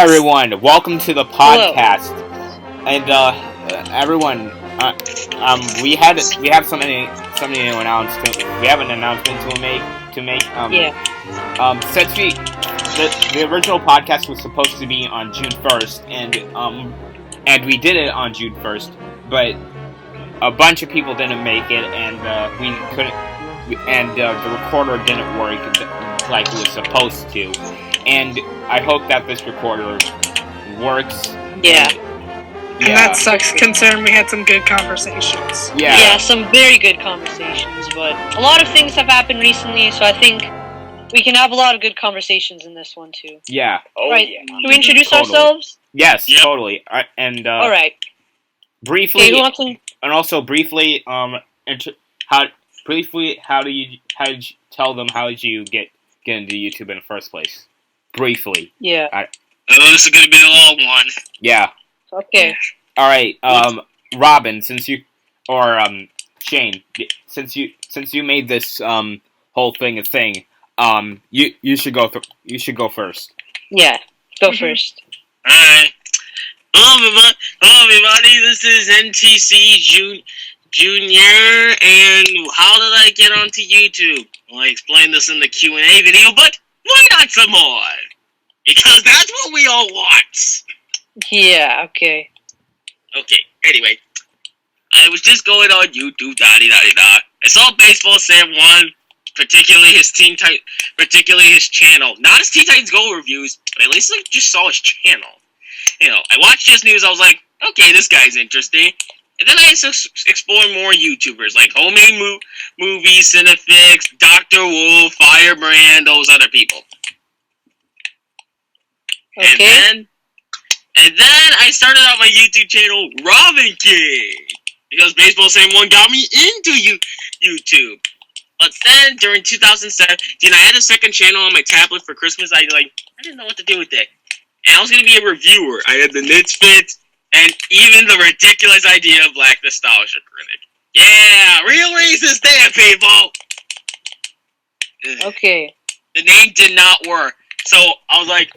everyone, welcome to the podcast. And everyone, we have an announcement to make. Since the original podcast was supposed to be on June 1st, and we did it on June 1st, but a bunch of people didn't make it, and we couldn't, and the recorder didn't work like it was supposed to. And I hope that this recorder works. Yeah. And that sucks, considering we had some good conversations. Yeah, some very good conversations, but a lot of things have happened recently, so I think we can have a lot of good conversations in this one, too. Yeah. Oh, right. Yeah. Do we introduce ourselves? Yes, totally. And, alright. Briefly, okay, and also briefly, how did you tell them how did you get into YouTube in the first place? Briefly. Yeah. This is gonna be a long one. Yeah. Okay. Alright, Robin, Shane, since you made this, whole thing a thing, you should go first. Yeah, go first. Alright. Hello everybody, this is NTC Junior, and how did I get onto YouTube? Well, I explained this in the Q&A video, but why not some more? Because that's what we all want. Yeah, okay. Okay, anyway. I was just going on YouTube, da-di-da-di-da. I saw Baseball Sam 1, particularly his channel. Not his Teen Titans Go reviews, but at least I just saw his channel. You know, I watched his news, I was like, okay, this guy's interesting. And then I explore more YouTubers, like Homemade Movies, Cinefix, Dr. Wolf, Firebrand, those other people. Okay. And then I started out my YouTube channel, Robin King, because Baseball Sam 1 got me into YouTube. But then, during 2017, I had a second channel on my tablet for Christmas. I didn't know what to do with it. And I was going to be a reviewer. I had the Knits Fit, and even the ridiculous idea of Black Nostalgia Critic. Yeah, real racist there, people! Okay. The name did not work. So, I was like,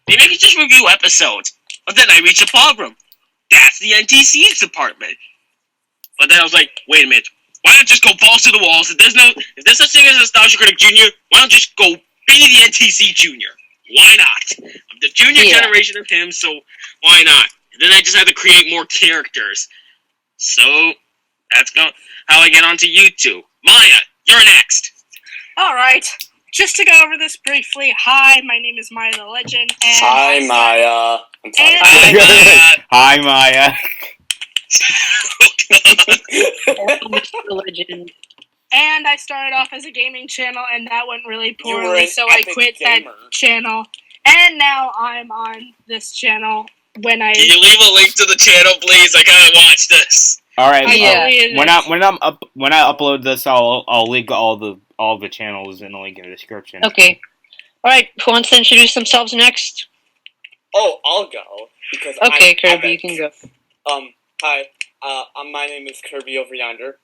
maybe I could just review episodes. But then I reached a problem. That's the NTC's department. But then I was like, wait a minute. Why not just go balls to the walls? If there's such thing as a Nostalgia Critic Junior, why not just go be the NTC Junior? Why not? I'm the junior generation of him, so why not? And then I just had to create more characters. So, that's how I get onto YouTube. Maya, you're next. Alright, just to go over this briefly, hi, my name is Maya the Legend, and... Hi, Maya. Hi, Maya. Legend. And I started off as a gaming channel, and that went really poorly, so I quit that channel. And now I'm on this channel. Can you leave a link to the channel, please? I gotta watch this. All right. Yeah. When I upload this, I'll link all the channels in the link in the description. Okay. All right. Who wants to introduce themselves next? Oh, I'll go because okay, Kirby, you can go. Hi. My name is Kirby over yonder.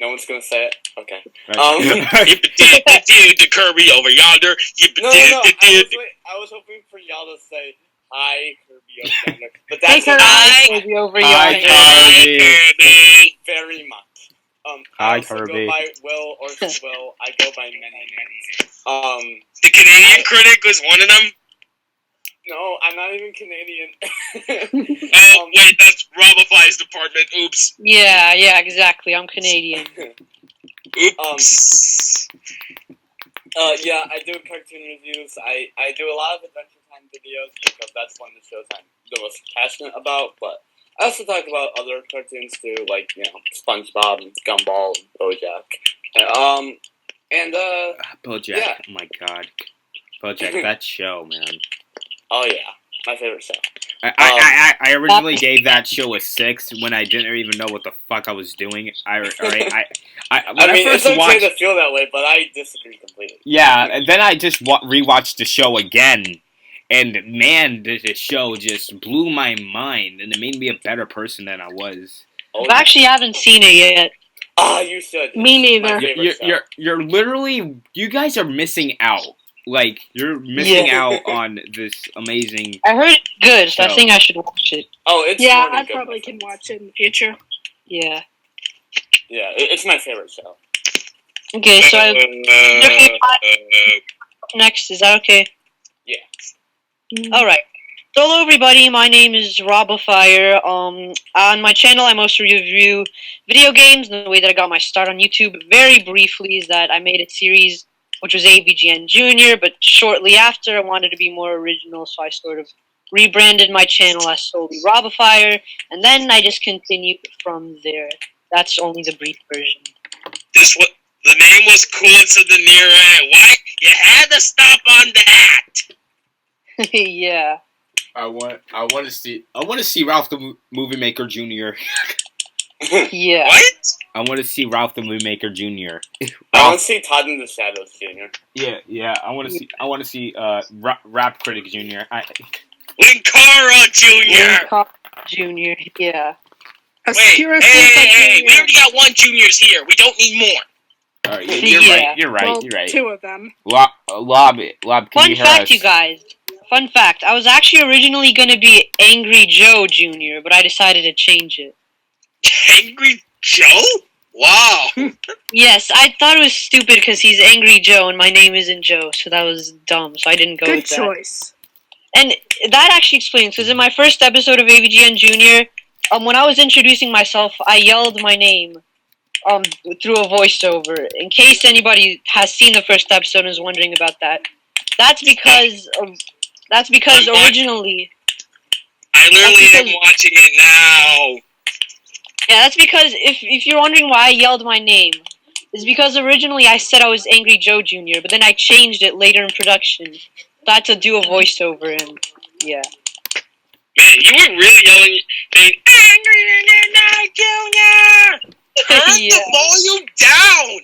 No one's gonna say it. Okay. The Kirby over yonder. No. I was hoping for y'all to say hi, Kirby over yonder. But that's Kirby over yonder. Hi, Kirby. Very much. Hi, I also Kirby. go by Will or Will. I go by many names. The Canadian critic was one of them. No, I'm not even Canadian. Wait, that's Robify's department. Oops. Yeah, exactly. I'm Canadian. Oops. Yeah, I do cartoon reviews. I do a lot of Adventure Time videos because that's one of the shows I'm the most passionate about, but I also talk about other cartoons too, like, SpongeBob and Gumball and BoJack. BoJack. Yeah. Oh my god, BoJack. That show, man. Oh yeah, my favorite show. I originally gave that show a 6 when I didn't even know what the fuck I was doing. It's okay to feel that way, but I disagree completely. Yeah, and then I just rewatched the show again, and man, the show just blew my mind, and it made me a better person than I was. I actually haven't seen it yet. Ah, you should. Me neither. You're literally, you guys are missing out. Like, you're missing out on this amazing. I heard it's good, so show. I think I should watch it. Oh, it's Yeah, more than I good. probably can watch it in the future. Yeah. Yeah, it's my favorite show. Okay, so next, is that okay? Yeah. Alright. So hello everybody, my name is RoboFire. On my channel I mostly review video games, and the way that I got my start on YouTube, very briefly, is that I made a series which was AVGN Junior, but shortly after I wanted to be more original, so I sort of rebranded my channel as solely RoboFire, and then I just continued from there. That's only the brief version. The name was cool to the near end. Why? You had to stop on that. Yeah. I want to see Ralph the Movie Maker Jr. Yeah. What? I want to see Ralph the Movie Maker Jr. I want to see Todd in the Shadows Jr. Yeah. I want to see Rap Critic Jr. Linkara Jr. Junior, yeah. Wait, hey, we already got one juniors here. We don't need more. All right, you're right. Well, You're right. 2 of them. Lob, can Fun you hear fact, us? you guys. Fun fact. I was actually originally going to be Angry Joe Jr., but I decided to change it. Angry Joe? Wow. Yes, I thought it was stupid because he's Angry Joe and my name isn't Joe, so that was dumb, so I didn't go Good with that. choice. And that actually explains, because in my first episode of AVGN Junior, when I was introducing myself, I yelled my name through a voiceover. In case anybody has seen the first episode and is wondering about that, that's because originally. I literally am watching it now. Yeah, that's because if you're wondering why I yelled my name, it's because originally I said I was Angry Joe Jr., but then I changed it later in production. So I had to do a voiceover, and yeah. Man, you were really yelling, saying, Angry Junior! Turn the volume down!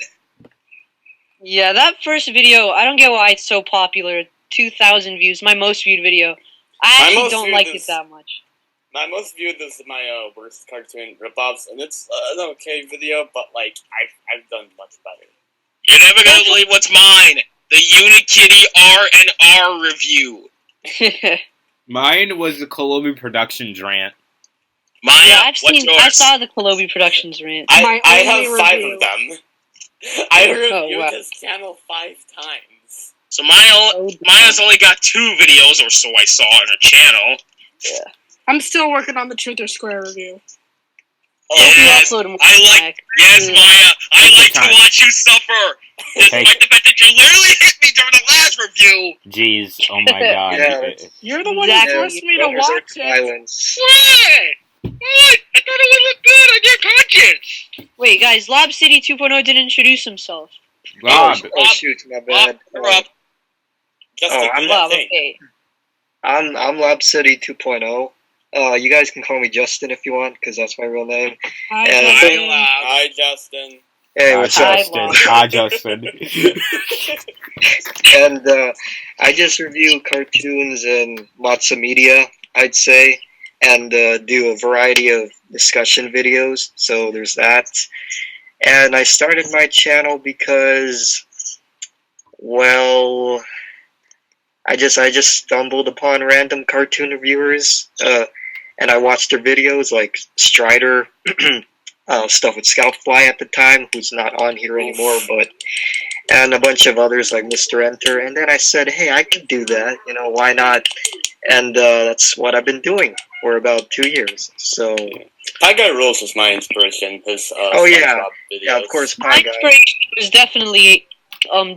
Yeah, that first video, I don't get why it's so popular. 2,000 views, my most viewed video. I actually don't like it that much. My most viewed is my worst cartoon ripoffs, and it's an okay video, but like I've done much better. You're never gonna believe what's mine. The Unikitty R&R review. Mine was the Kolobi Productions rant. Yeah, what's yours? I saw the Kolobi Productions rant. I have 5 of them. I reviewed wow. this channel 5 times. So mine has only got 2 videos, or so I saw on her channel. Yeah. I'm still working on the Truth or Square review. Yes, Maya. I like to watch you suffer. Despite the fact that you literally hit me during the last review. Jeez, oh my god. Yeah. You're the one who forced me to watch it. Violence. What? I thought it was good on your conscience. Wait, guys, Lob City 2.0 didn't introduce himself. Rob. Oh shoot, my bad. Lob, okay. I'm Lab City 2.0. You guys can call me Justin if you want, because that's my real name. Hi, Justin. Hey, what's up? Hi, Justin. And I just review cartoons and lots of media, I'd say, and do a variety of discussion videos. So there's that. And I started my channel because, well, I just stumbled upon random cartoon reviewers, and I watched their videos, like Strider, stuff with Scoutfly at the time, who's not on here anymore, and a bunch of others like Mr. Enter, and then I said, hey, I could do that, why not? And that's what I've been doing for about 2 years, so... Pie Guy Rules was my inspiration, his yeah, of course, Pie My Guy. inspiration was definitely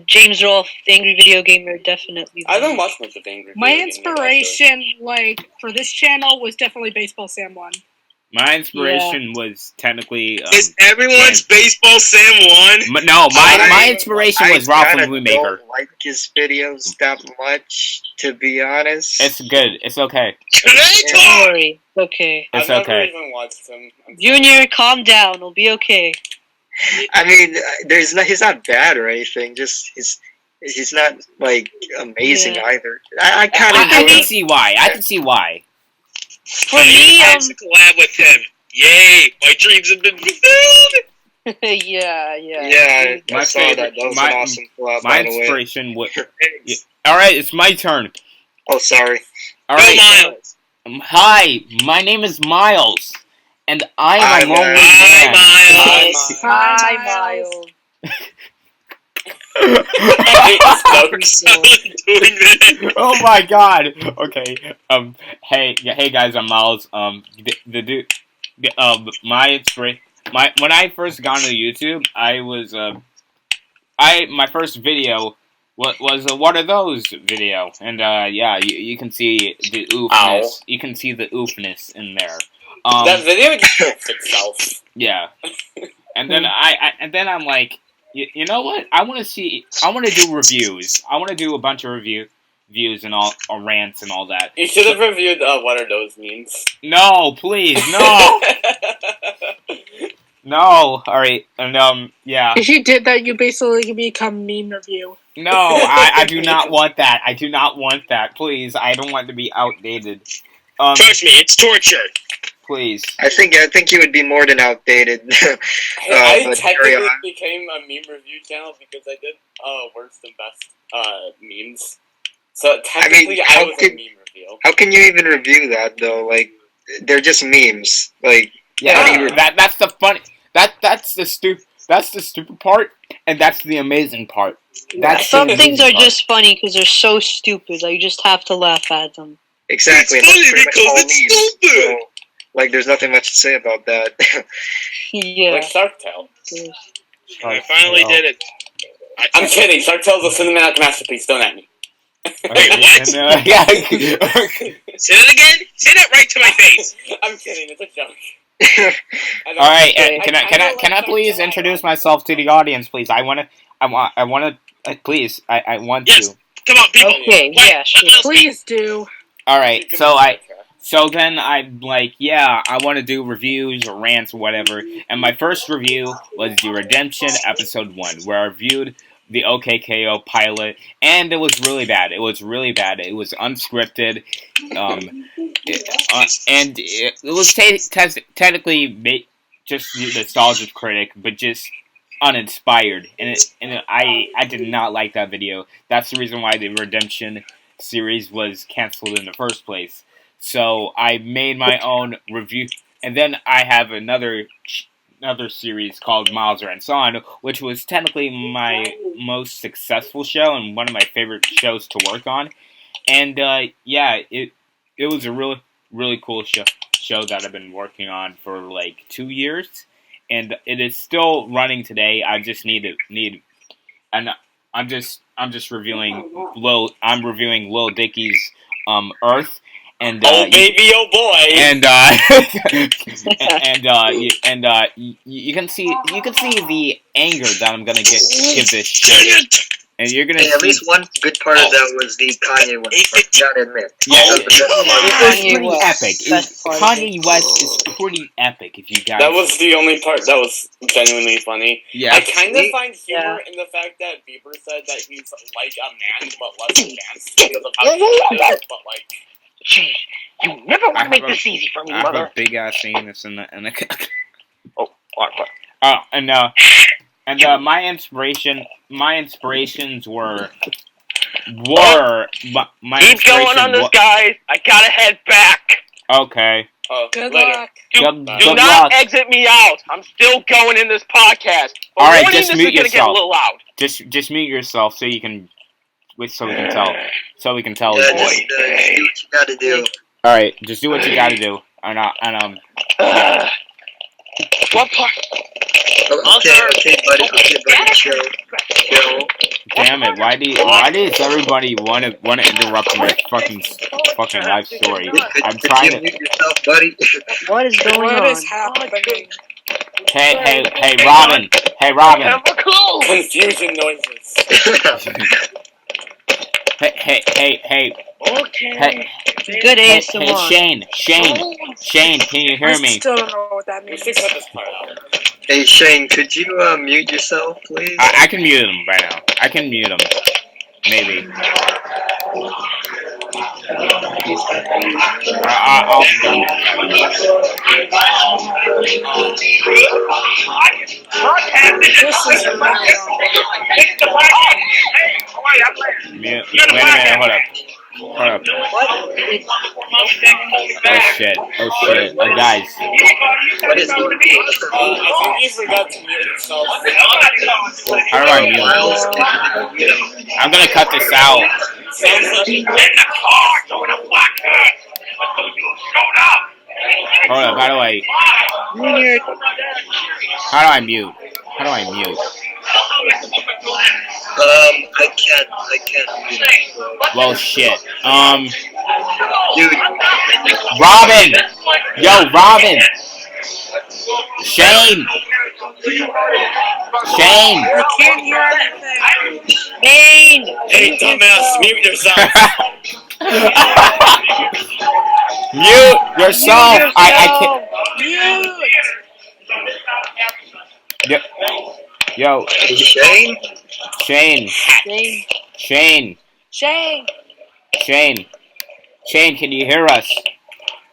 James Rolfe, the Angry Video Gamer, definitely. I don't watch much of Angry My Video Gamer, inspiration, for this channel was definitely Baseball Sam 1. My inspiration was technically... Is everyone's Baseball Sam 1? No, my inspiration was Ralph the Movie Maker. I don't like his videos that much, to be honest. It's good. It's okay. Don't worry. Okay. It's I've okay. never even watched him. Junior, calm down. It'll be okay. I mean, he's not bad or anything. Just he's not like amazing either. I kind of I can see why. I can see why. For me, to collab with him. Yay! My dreams have been fulfilled. Yeah. Yeah, I My saw favorite- that. That was my- an awesome flop, My by the way. inspiration was. Yeah. All right, it's my turn. Oh, sorry. All Go right. Miles. Hi, my name is Miles, and I am Hi, a lonely man. man. Hi, Miles. Doing that. Oh my god. Okay. Hey guys, I'm Miles. The dude. When I first got into YouTube, I was my first video was a what are those video, and yeah, you can see the oofness. Ow. You can see the oofness in there. That video just fixed itself. Yeah. And then I'm like, you know what? I want to do reviews. I want to do a bunch of reviews and all rants and all that. You should have reviewed what are those memes. No, please, no, no. All right, and yeah. If you did that, you basically become meme review. No, I do not want that. I do not want that. Please, I don't want to be outdated. Trust me, it's torture. Please. I think you would be more than outdated. I but technically carry on. became a meme review channel because I did worst and best memes. So technically, how I was a could- meme review. How can you even review that though? Like, they're just memes. Like, Yeah, how do you- that's the funny. That's the stupid part, and that's the amazing part. That's Some the things amazing are part. just funny because they're so stupid that you just have to laugh at them. exactly. It's that's funny pretty much because all it's memes. stupid. So, like, there's nothing much to say about that. Yeah. Like Shark Tale. I finally did it. I'm kidding. Shark Tale's a cinematic masterpiece. Don't at me. Okay, what? and, yeah. Say that again. Say that right to my face. I'm kidding. It's a joke. All right, can I I please introduce myself to the audience, please? I want please. I want Yes. to. Come on, people. Okay, yeah, sure. Please do. All right, so then I'm like, yeah, I want to do reviews or rants or whatever. And my first review was the Redemption episode 1, where I reviewed the OKKO pilot, and it was really bad. It was unscripted, and it was technically just the nostalgic critic, but just uninspired. And I did not like that video. That's the reason why the Redemption series was canceled in the first place. So I made my own review, and then I have another series called Miles Rants On, which was technically my most successful show and one of my favorite shows to work on. And yeah, it was a really cool show that I've been working on for like 2 years, and it is still running today. I just and I'm just reviewing Lil Dicky's Earth. And, oh baby, oh boy! And you can see the anger that I'm gonna give this shit. And you're gonna Hey, at least one good part of that was the Kanye one. I gotta admit. Yeah, That was the best part. it's Kanye pretty West. epic. Best part of Kanye West is pretty epic. If you guys, That was the only part that was genuinely funny. yeah. I kind of find humor in the fact that Bieber said that he's like a man but less advanced because of how he is, but like... Jeez, you never want I to make have a- this easy for me, I have mother. a big ass anus in the What? my inspirations were my Keep going on inspiration this, guys. I gotta head back. Okay. Good later. luck. Do Good not luck. exit me out. I'm still going in this podcast. But All right, warning, just this mute is gonna get a yourself. little loud. Just mute yourself so we can tell. So we can tell. Yeah, Boy. just do what you gotta do. All right, just do what you gotta do. Yeah. What part? Okay, buddy, chill. Damn it! Why does everybody want to interrupt my fucking life story? I'm Could trying you to. mute yourself, buddy? What is going What on? is happening? Hey, Robin. Hey, Robin. Chemical. Confusion noises. Hey. Okay. Hey, Good hey, ASMR. Shane, can you hear I me? still don't know what that We means. should cut this part out. Hey, Shane, could you mute yourself, please? I can mute him right now. I can mute him. Maybe. I'll be done. This is really Wait a minute, hold up. Oh shit, guys. What is it? I think you forgot to mute yourself. How do I mute? I'm gonna cut this out. Hold up, how do I mute? How do I mute? I can't mute. Well, shit. Dude, Robin! Yo, Robin! Shane! I can't hear anything. Main! Hey, dumbass, mute yourself. Mute yourself! I Mute. can't. Yo, Shane? Shane. Main! Shane, can you hear us?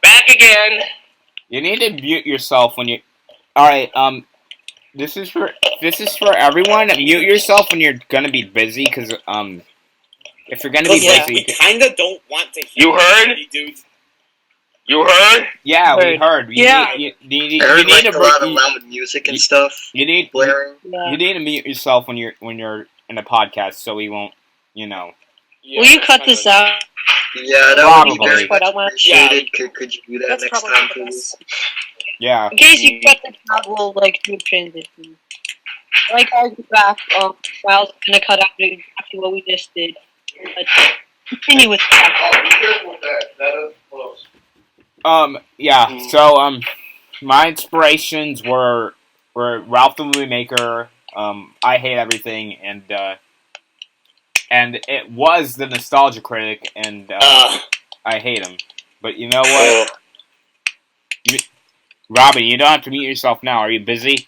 Back again. You need to mute yourself when you. Alright, this is for everyone. Mute yourself when you're gonna be busy, because, if you're gonna be Like, busy. we kinda don't want to hear You heard? dudes. You heard? Yeah, we heard. Yeah. You I need heard like to a lot of loud music and stuff you need blaring. Yeah. you need to mute yourself when you're in a podcast, so we won't, Yeah, Will you cut this out? Yeah, that would be Probably. very Cut much out my- appreciated. Could you do that That's next probably time, the please? best. Yeah. In case you cut this out, we'll do a transition. Like I'll be back. Miles is gonna cut out exactly what we just did. But continue with that. Yeah. So, my inspirations were Ralph the Movie Maker. I Hate Everything, and it was the Nostalgia Critic, and I hate him. But you know what? Robin, you don't have to mute yourself now. Are you busy?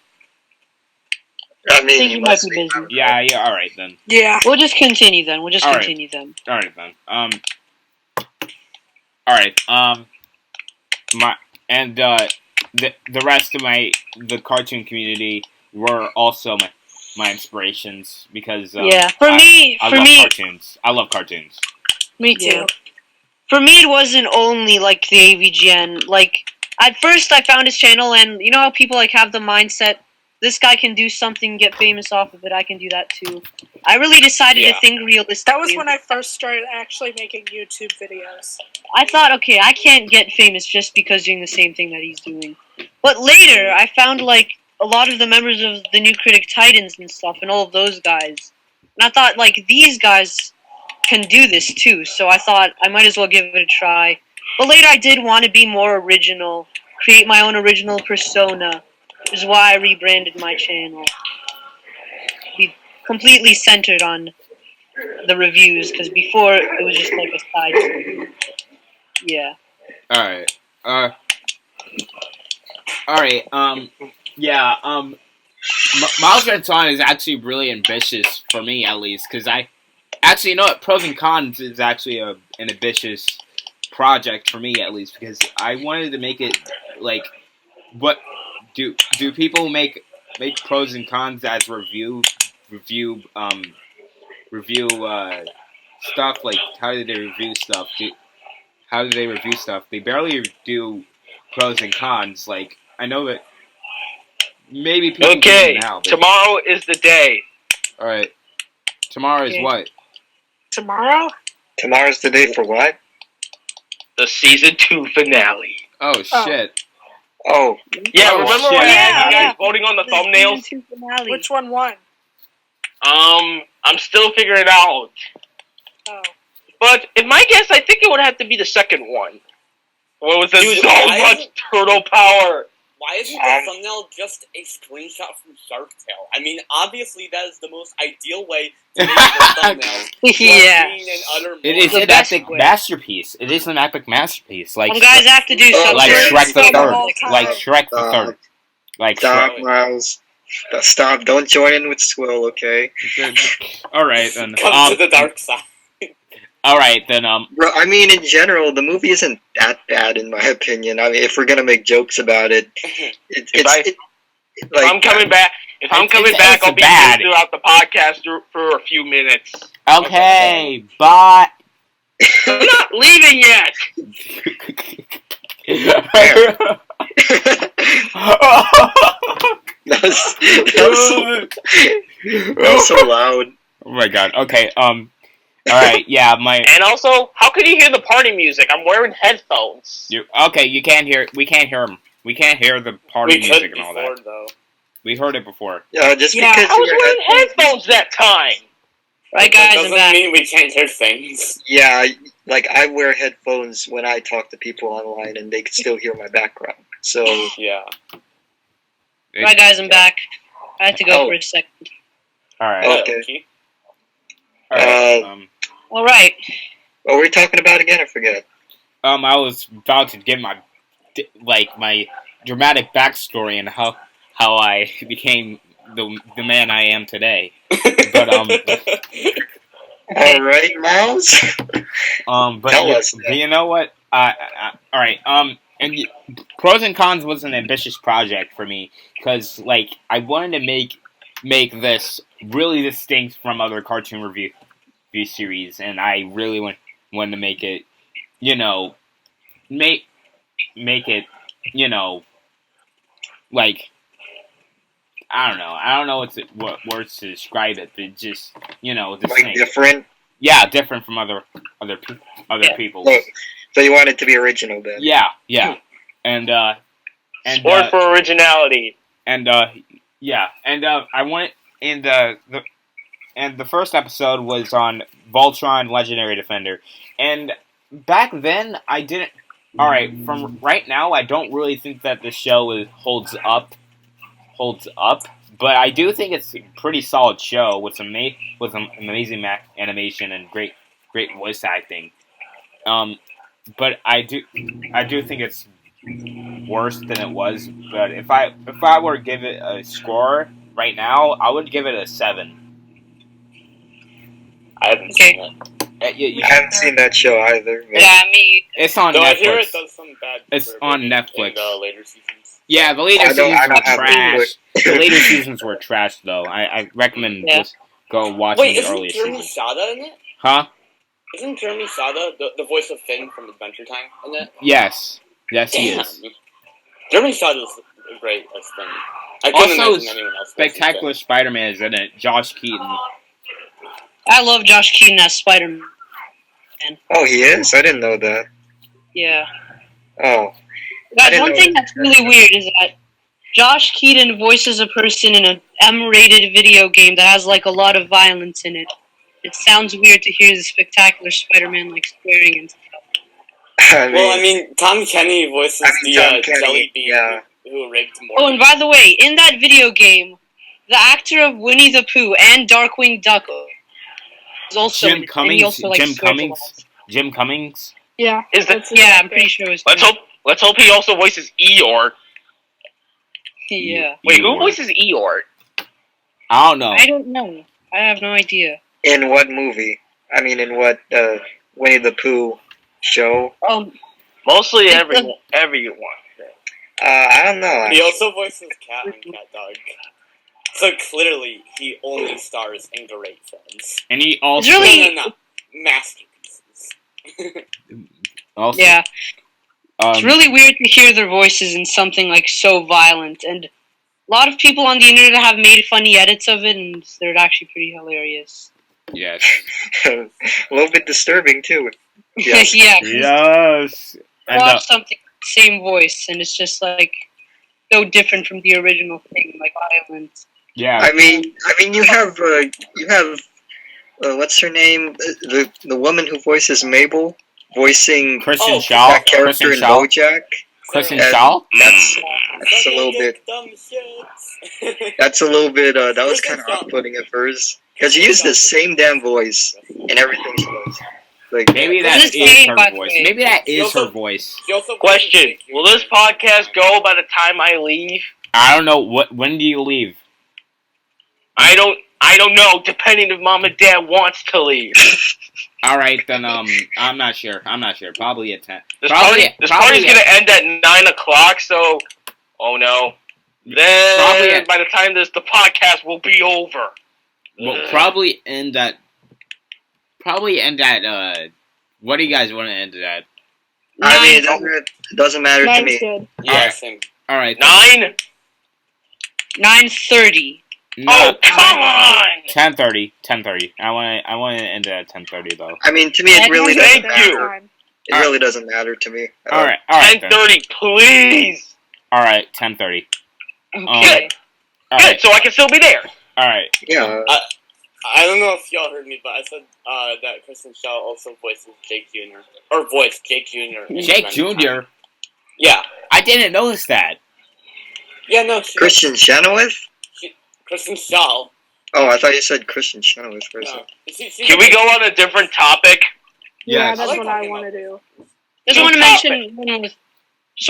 I mean, I think you might be busy. Yeah. All right then. Yeah. We'll just continue then. All right. All right then. All right. The rest of the cartoon community were also my inspirations, because Yeah. For me, cartoons. I love cartoons. Me too. Yeah. For me, it wasn't only like the AVGN. Like at first, I found his channel, and you know how people like have the mindset, this guy can do something, get famous off of it. I can do that too. I really decided to think realistically. That was when I first started actually making YouTube videos. I thought, okay, I can't get famous just because doing the same thing that he's doing. But later, I found like a lot of the members of the New Critic Titans and stuff, and all of those guys. And I thought, like, these guys can do this too. So I thought I might as well give it a try. But later, I did want to be more original, create my own original persona, which is why I rebranded my channel. Be completely centered on the reviews, because before it was just like a side thing. Yeah. Alright. Alright, yeah, Miles Red Dawn is actually really ambitious, for me at least, because you know what, Pros and Cons is actually an ambitious project for me at least, because I wanted to make it, like, what, do people make Pros and Cons as review stuff, like, how do they review stuff, how do they review stuff? They barely do pros and cons. Like, I know that maybe people Okay, do now. But tomorrow is the day. all right, tomorrow is what? Tomorrow? Tomorrow's the day for what? The season 2 finale. Oh shit! Oh, Yeah, Oh, remember shit. when I had you Yeah. guys voting on the thumbnails? Season 2 finale. Which one won? I'm still figuring it out. Oh. But in my guess, I think it would have to be the second one. What was it? Dude, So why much is it- turtle power. Why isn't the thumbnail just a screenshot from Shark Tale? I mean, obviously that is the most ideal way to make a thumbnail. Yeah. Being an utter It is The an best epic way. masterpiece. It is an epic masterpiece. Like, Some guys have to do something. like Shrek the Shrek Third. all time. Like Shrek the Third. Like stop, Shrek. Miles. Stop! Don't join in with Swill, okay? All right then. Come to the dark side. All right, then. Bro, I mean, in general, the movie isn't that bad, in my opinion. I mean, if we're gonna make jokes about it, If I'm coming back, I'll be here throughout the podcast for a few minutes. Okay, bye. I'm not leaving yet. that was so loud. Oh my god. Okay. All right. Yeah. And also, how can you hear the party music? I'm wearing headphones. Okay. You can't hear. We can't hear them. We can't hear the party music and all that. Though. We heard it before. Just because I was wearing headphones that time. Right, guys, that doesn't mean we can't hear things. Yeah, like I wear headphones when I talk to people online, and they can still hear my background. So yeah. Right, guys, I'm back. I had to go for a second. All right. Okay. All right. All right. What were we talking about again? I forget. I was about to give my dramatic backstory and how I became the man I am today. But all right, Miles. But you know what? All right. And Pros and Cons was an ambitious project for me because I wanted to make this really distinct from other cartoon review series, and I really wanted to make it, make it, I don't know what words to describe it, but just distinct. Different. Yeah, different from other people. So you want it to be original, then? Yeah, and Sport for originality. And I wanted the first episode was on Voltron Legendary Defender, and back then I didn't. All right, from right now I don't really think that the show holds up, but I do think it's a pretty solid show with some amazing animation and great voice acting. But I do think it's worse than it was. But if I were to give it a score right now, I would give it a 7. I haven't seen it. I haven't seen that show either. Yeah, me. It's on Netflix. I hear it does some bad. It's on Netflix. In the later seasons. Yeah, the later seasons were trash. The later seasons were trash, though. I recommend just go watching the earlier seasons. Wait, isn't Jeremy Sada in it? Huh? Isn't Jeremy Sada the voice of Finn from Adventure Time in it? Yes, he is. Jeremy Sada is great as Finn. I couldn't imagine anyone else. Spectacular Spider-Man is in it. Josh Keaton. I love Josh Keaton as Spider-Man. Oh, he is? I didn't know that. Yeah. Oh. Guys, one thing that's really weird is that Josh Keaton voices a person in an M-rated video game that has a lot of violence in it. It sounds weird to hear the Spectacular Spider-Man swearing and stuff. I mean, Tom Kenny voices the jelly bean who raped Morty. Oh, and by the way, in that video game, the actor of Winnie the Pooh and Darkwing Duck is also Jim Cummings. Jim Cummings. Yeah. I'm pretty sure it was. Let's hope he also voices Eeyore. Yeah. Wait, who voices Eeyore? I don't know. I don't know. I have no idea. In what movie? I mean, in what Winnie the Pooh show? Mostly everyone. I don't know. He also voices Cat and Cat Dog. So clearly, he only stars in great films. And he also... No, masterpieces. Also, yeah. It's really weird to hear their voices in something so violent, and a lot of people on the internet have made funny edits of it, and they're actually pretty hilarious. Yes. A little bit disturbing, too. Yes. Yeah. Yes. Watch something same voice, and it's just so different from the original thing, violence. Yeah. I mean, you have what's her name? The woman who voices Mabel, voicing Kristen Shaw. That character in BoJack. Kristen Shaw. That's a little bit. That's a little bit. That was kind of off-putting at first because she used the same damn voice in everything she does. Maybe that is her voice. Maybe that is her voice. Question: will this podcast go by the time I leave? I don't know. When do you leave? I don't. I don't know, depending if mom and dad wants to leave. Alright, then, I'm not sure. Probably at 10. This party's gonna end at 9 o'clock, so... Oh, no. Then, by the time the podcast will be over. We'll probably end at... what do you guys want to end it at? I mean, it doesn't matter to me. Good. Yeah, same. Alright. 9? 9:30. No, oh, come on! 10:30. I want to end it at 10:30 though. I mean, to me, it really doesn't matter. Time. It really doesn't matter to me. All right. 10:30, please. All right, 10:30. Okay. Good, so I can still be there. All right. Yeah. I don't know if y'all heard me, but I said that Kristen Shaw also voices Jake Jr. Or voiced Jake Jr. Jake Jr.? Yeah. I didn't notice that. Yeah, no. Christian Chenoweth? Kristen Shaw. Oh, I thought you said Christian Chenoweth first. No. Can we go on a different topic? Yeah, Yes. that's I like what I talking want to about do. Just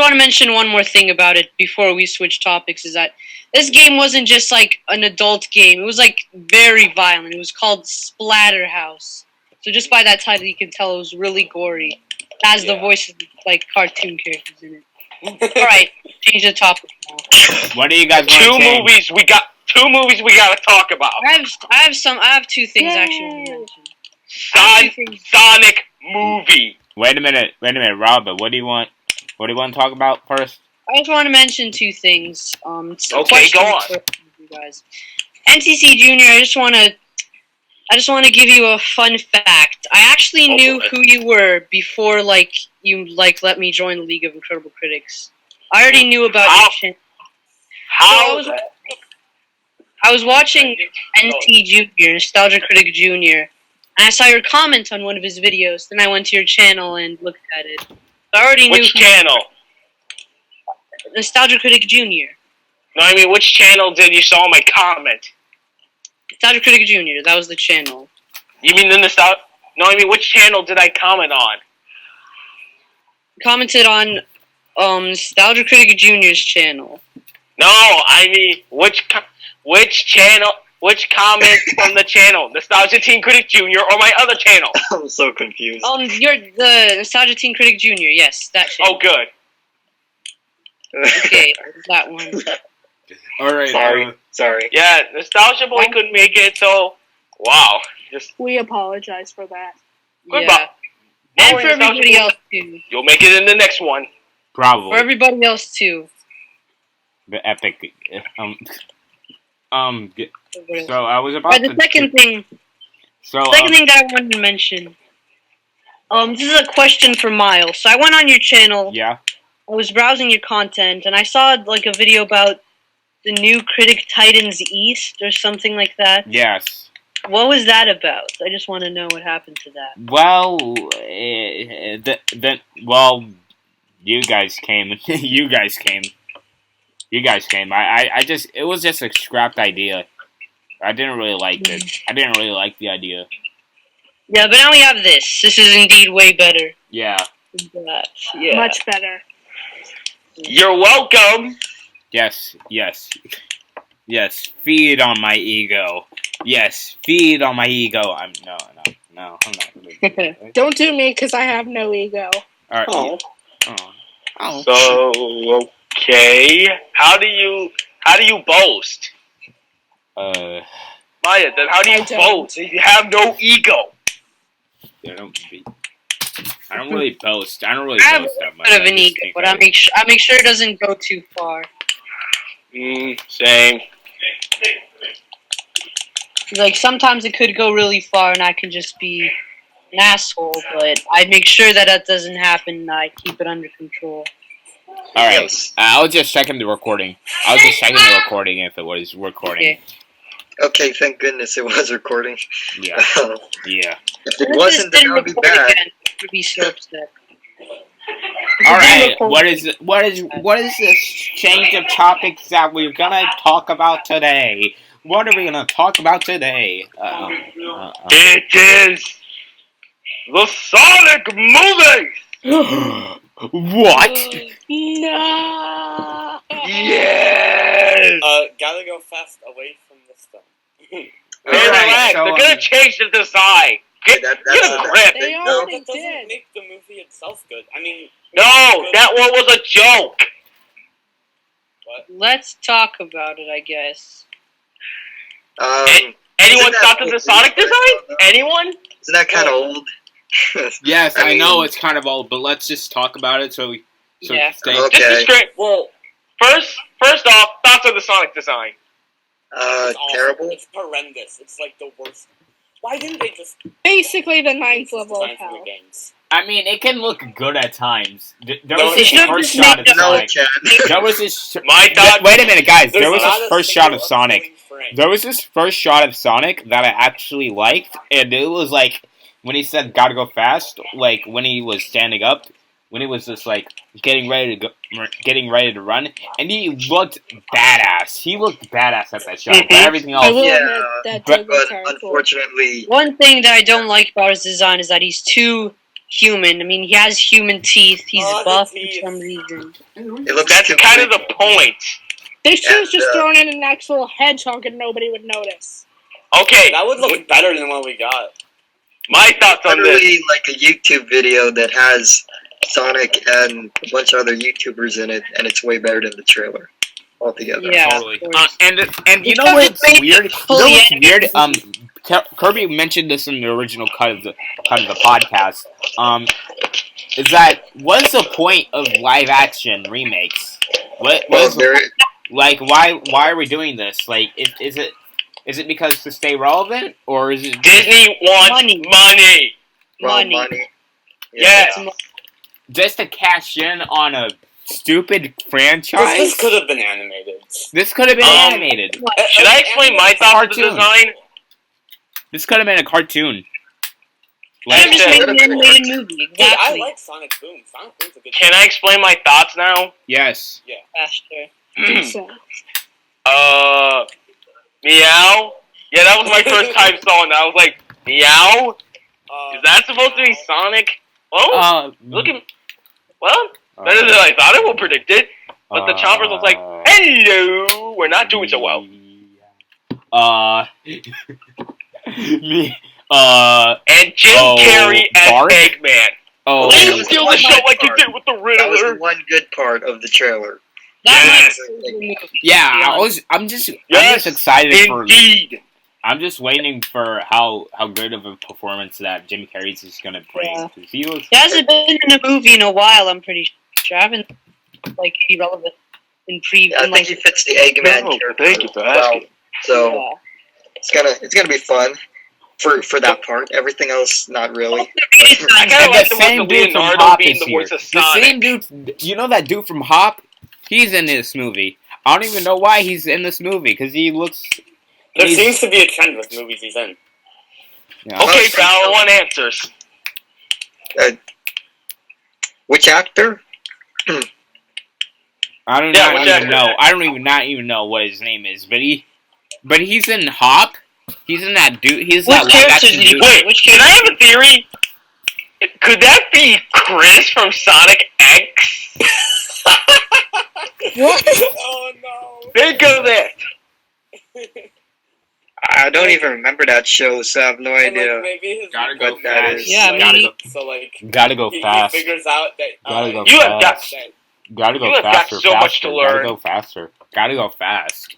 want to mention one more thing about it before we switch topics. Is that this game wasn't just like an adult game. It was like very violent. It was called Splatterhouse. So just by that title, you can tell it was really gory. It has the voices of like cartoon characters in it. All right, change the topic now. What do you guys want to change? Two movies we gotta talk about. I have two things actually to mention. Sonic movie. Wait a minute, Rob. What do you want? What do you want to talk about first? I just want to mention two things. Okay, go on. You guys. NTC Junior. I just want to give you a fun fact. I actually knew who you were before, you let me join the League of Incredible Critics. I already knew about your channel. How? So I was watching NT Junior, Nostalgia Critic Junior, and I saw your comment on one of his videos. Then I went to your channel and looked at it. I already knew. Which channel? Nostalgia Critic Junior. No, I mean, which channel did you saw my comment? Nostalgia Critic Junior. That was the channel. You mean the Nostalgia? No, I mean, which channel did I comment on? Commented on Nostalgia Critic Junior's channel. No, I mean, which channel? Which comment from the channel? Nostalgia Teen Critic Junior or my other channel? I'm so confused. You're the Nostalgia Teen Critic Junior. Yes, that channel. Oh, good. Okay, that one. All right. Sorry. Yeah, Nostalgia Boy couldn't make it, so wow. We apologize for that. Yeah. And for everybody else too. You'll make it in the next one. Probably. For everybody else too. The epic. So I was about the second thing. Second thing that I wanted to mention. This is a question for Miles. So I went on your channel. Yeah. I was browsing your content and I saw like a video about the new Critic Titans East or something like that. Yes. What was that about? I just want to know what happened to that. Well, you guys came. You guys came. It was just a scrapped idea. I didn't really like it. I didn't really like the idea. Yeah, but now we have this. This is indeed way better. Yeah. Yeah. Much better. You're welcome. Yes. Feed on my ego. Yes, feed on my ego. I'm not really. Don't do me because I have no ego. All right. So okay, how do you boast? Maya, then how do you boast if you have no ego? I don't really boast. I don't really boast that much. I have a bit of an ego, but I make sure it doesn't go too far. Same. Like sometimes it could go really far, and I can just be an asshole. But I make sure that doesn't happen. And I keep it under control. All right. I was just checking the recording. If it was recording. Okay, thank goodness it was recording. Yeah. Yeah. If it wasn't, then that would be bad. Would be so upset. All right. What is this change of topics that we're gonna talk about today? What are we gonna talk about today? It is the Sonic movie. What? No. Yes. Gotta go fast away from this stuff. Hey, relax. so, They're gonna change the design. Get a grip. They No, already that doesn't did. make the movie itself good. I mean, No, that one was a joke. Let's talk about it, I guess. Anyone that thought of the old Sonic movie? design? Anyone? Isn't that kind of old? Yes, I mean, know it's kind of old, but let's just talk about it so we Yeah. stay. Okay. This is great. Well, first off, thoughts on the Sonic design. it's awful. Terrible. It's horrendous. It's like the worst. Why didn't they just Basically, the ninth level of design for hell. the games? I mean, it can look good at times. There No, was they his should've first just shot made of No, Sonic. it can. There was his. My thought. Wait a minute, guys. There's There was not his a first shot of single Sonic. upswing frame. There was his first shot of Sonic that I actually liked, and it was like when he said "gotta go fast," like when he was standing up, when he was just like getting ready to run, and he looked badass. He looked badass at that shot. But everything I else, will Yeah, admit that but- did But look kind of cool. unfortunately, One thing that I don't like about his design is that he's too human. I mean, he has human teeth. He's Oh, the buff teeth. for some reason. it looks That's too kind of big. the point. They should have And, just thrown in an actual hedgehog and nobody would notice. Okay, That would look better than what we got. my thoughts on this. Literally like a YouTube video that has Sonic and a bunch of other YouTubers in it, and it's way better than the trailer altogether. Yeah, totally. of course. And you It's know not what's made weird? You know fully what's weird? animated. Kirby mentioned this in the original cut of the podcast. Is that what's the point of live action remakes? What Well, is there, like why are we doing this? Like is it because to stay relevant or is it Disney wants Money. money. money. Yes. just to cash in on a stupid franchise? This could have been animated. This could have been animated. Should I explain my thoughts on the Cartoon. design? This could have been a cartoon. Should have just Like, made an animated movie. Dude, I Exactly. like Sonic Boom. Sonic Boom's a good Can I explain my thoughts now? Yes. Faster. So, Meow? Yeah, that was my first time saying that. I was like, meow? Is that supposed to be Sonic? Well, look at... Well, better than I thought it would predict it. But the Choppers was like, hello! We're not doing so well. Me. And Jim Carrey as Bart? Eggman. Oh. Will you was steal one the show good like you part. did with the That was the Riddler? one good part of the trailer. That Yeah, I'm just Yes, excited for. Indeed. I'm just waiting for how good of a performance that Jim Carrey's is gonna bring. Yeah. 'Cause he looks. He hasn't been in a movie in a while, I'm pretty sure. I haven't, like, be relevant in I think like, he fits the Eggman Oh, character. thank you for well. asking. So yeah. it's gonna be fun for that part. Everything else, not really. I kind of And like the the same one with dude from Leonardo Hop being is the here. voice of The Sonic. same dude, you know that dude from Hop? He's in this movie. I don't even know why he's in this movie because he looks. There he's- seems to be a trend with movies he's in. Yeah. Okay, Fowler, one answers. Which actor? I don't Yeah, not which even actor? know. I don't even not even know what his name is, but he's in Hop. He's in that dude. He's that Which live characters action did he dude. play? Wait, Which can I have a theory? Could that be Chris from Sonic X? Oh no! Think of that. I don't even remember that show, so I have no And, idea. like, maybe his Gotta go But that fast. is- Yeah, gotta me- go. So like Gotta go he fast. figures out that Gotta go You have got fast. that- Gotta go You have got faster. so much faster. to Gotta learn. go faster. Gotta go fast.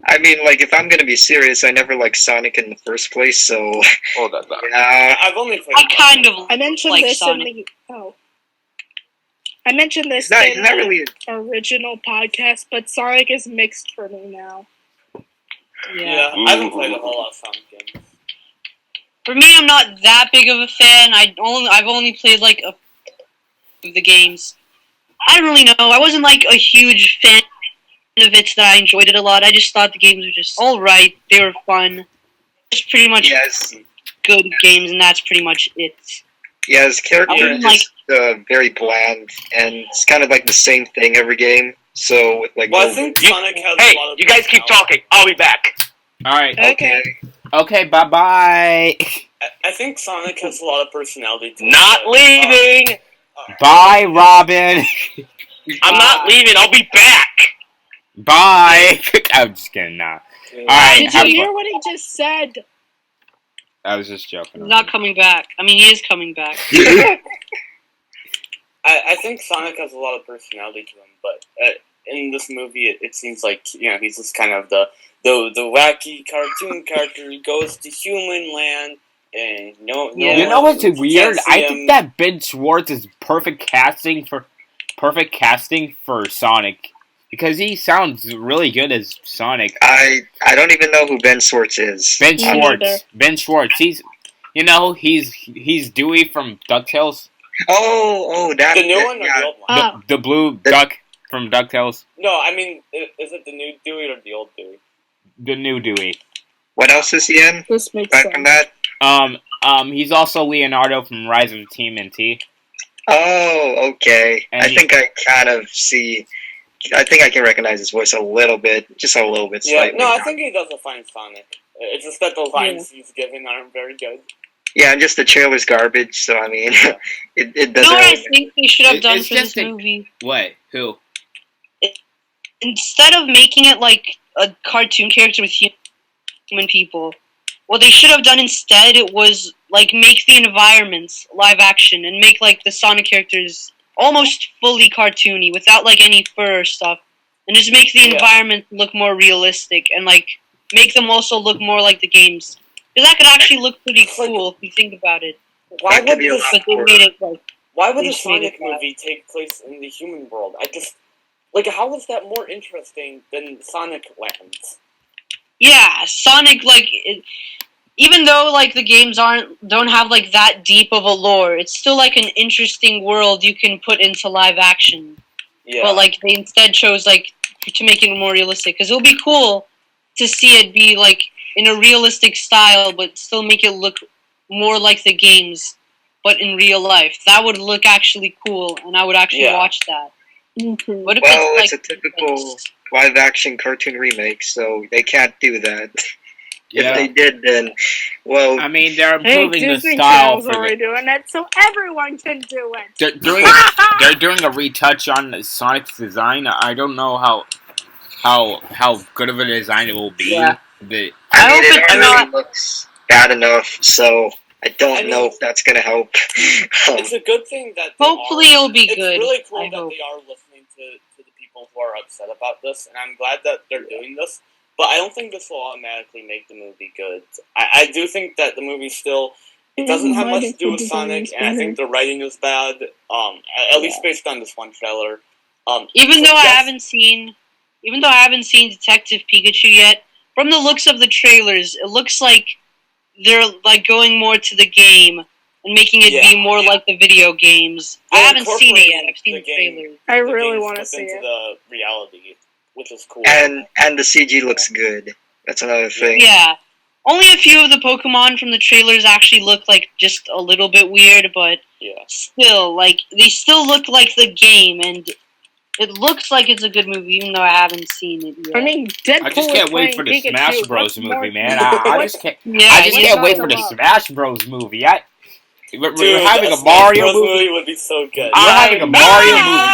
I mean, like, if I'm gonna be serious, I never liked Sonic in the first place, so Oh, that's not. yeah. I've only played. I kind of I mentioned like this Sonic. in the I mentioned this It's in not the really. original podcast, but Sonic is mixed for me now. Yeah, I haven't played a whole lot of Sonic games. For me, I'm not that big of a fan. I've only played like a few of the games. I don't really know. I wasn't like a huge fan of it that I enjoyed it a lot. I just thought the games were just alright. They were fun. Just pretty much Yes, good games, and that's pretty much it. yeah, his character I is like- just very bland, and it's kind of like the same thing every game. So, with like, Well, I think Sonic has Hey, a lot of you guys keep personality. talking. I'll be back. All right. Okay. Okay. Bye bye. I think Sonic has a lot of personality. To Not it. leaving. Bye, Robin. I'm not leaving. I'll be back. Bye. I'm just kidding. Nah. Alright, Did you hear what he just said? I was just joking. He's not coming back. I mean, he is coming back. I think Sonic has a lot of personality to him, but in this movie, it seems like he's just kind of the wacky cartoon character who goes to human land and You know what's weird? I think that Ben Schwartz is perfect casting for Sonic because he sounds really good as Sonic. I don't even know who Ben Schwartz is. Ben Schwartz. He's Dewey from DuckTales. Oh, that the new one or the old one? The blue duck from DuckTales. No, I mean, is it the new Dewey or the old Dewey? The new Dewey. What else is he in? This makes Back sense. from that? He's also Leonardo from Rise of TMNT. Oh, okay. And I think I kind of see. I think I can recognize his voice a little bit, just a little bit. Yeah, Slightly. no, I think he does a fine Sonic. It's just that the lines he's giving aren't very good. Yeah, and just the trailer's garbage. So I mean, it You doesn't. know what I Really... think they should have done it's for this just a- movie? What? Who? Instead of making it like a cartoon character with human people, what they should have done instead was like make the environments live action and make like the Sonic characters almost fully cartoony without like any fur or stuff, and just make the environment look more realistic and like make them also look more like the games. Because that could actually look pretty cool if you think about it. Why That could would be a this? lot But they more. made it like Why would They a just made Sonic it bad. movie take place in the human world? I just like how is that more interesting than Sonic Lands? yeah, Sonic like even though like the games don't have like that deep of a lore, it's still like an interesting world you can put into live action. Yeah, But like they instead chose like to make it more realistic because it would be cool to see it be like in a realistic style, but still make it look more like the games, but in real life. That would look actually cool, and I would actually watch that. Mhm. What if Well, it's it's a typical live-action cartoon remake, so they can't do that. If they did, then I mean, they're Hey, improving the Disney style Channel's for already the. doing it, so everyone can do it. They're doing a retouch on Sonic's design. I don't know how good of a design it will be. Yeah. But I mean, hope it it's already not- looks bad enough, so I don't I mean, know if that's gonna help. it's a good thing that they Hopefully are, it'll be it's good. really cool I that hope. they are listening to the people who are upset about this, and I'm glad that they're doing this. But I don't think this will automatically make the movie good. I do think that the movie still it doesn't have much to do with Sonic, and I think the writing is bad. At least based on this one trailer. Even so though I yes. haven't seen Detective Pikachu yet, from the looks of the trailers, it looks like they're like going more to the game and making it be more like the video games. I They're haven't seen it yet. incorporating I've seen the the game. trailers. I the really games want to within see it. the reality, which is cool. And the CG looks good. That's another thing. Yeah. Only a few of the Pokemon from the trailers actually look like just a little bit weird, but still, like, they still look like the game, and it looks like it's a good movie, even though I haven't seen it yet. I mean, Deadpool I just can't is wait for the playing Smash Pikachu. Bros. What's more- movie, man. I just can't. Yeah, I just yeah. can't wait for the Smash Bros. movie. We're having a Mario Bros. movie. Would be so good. We're having a Mario movie.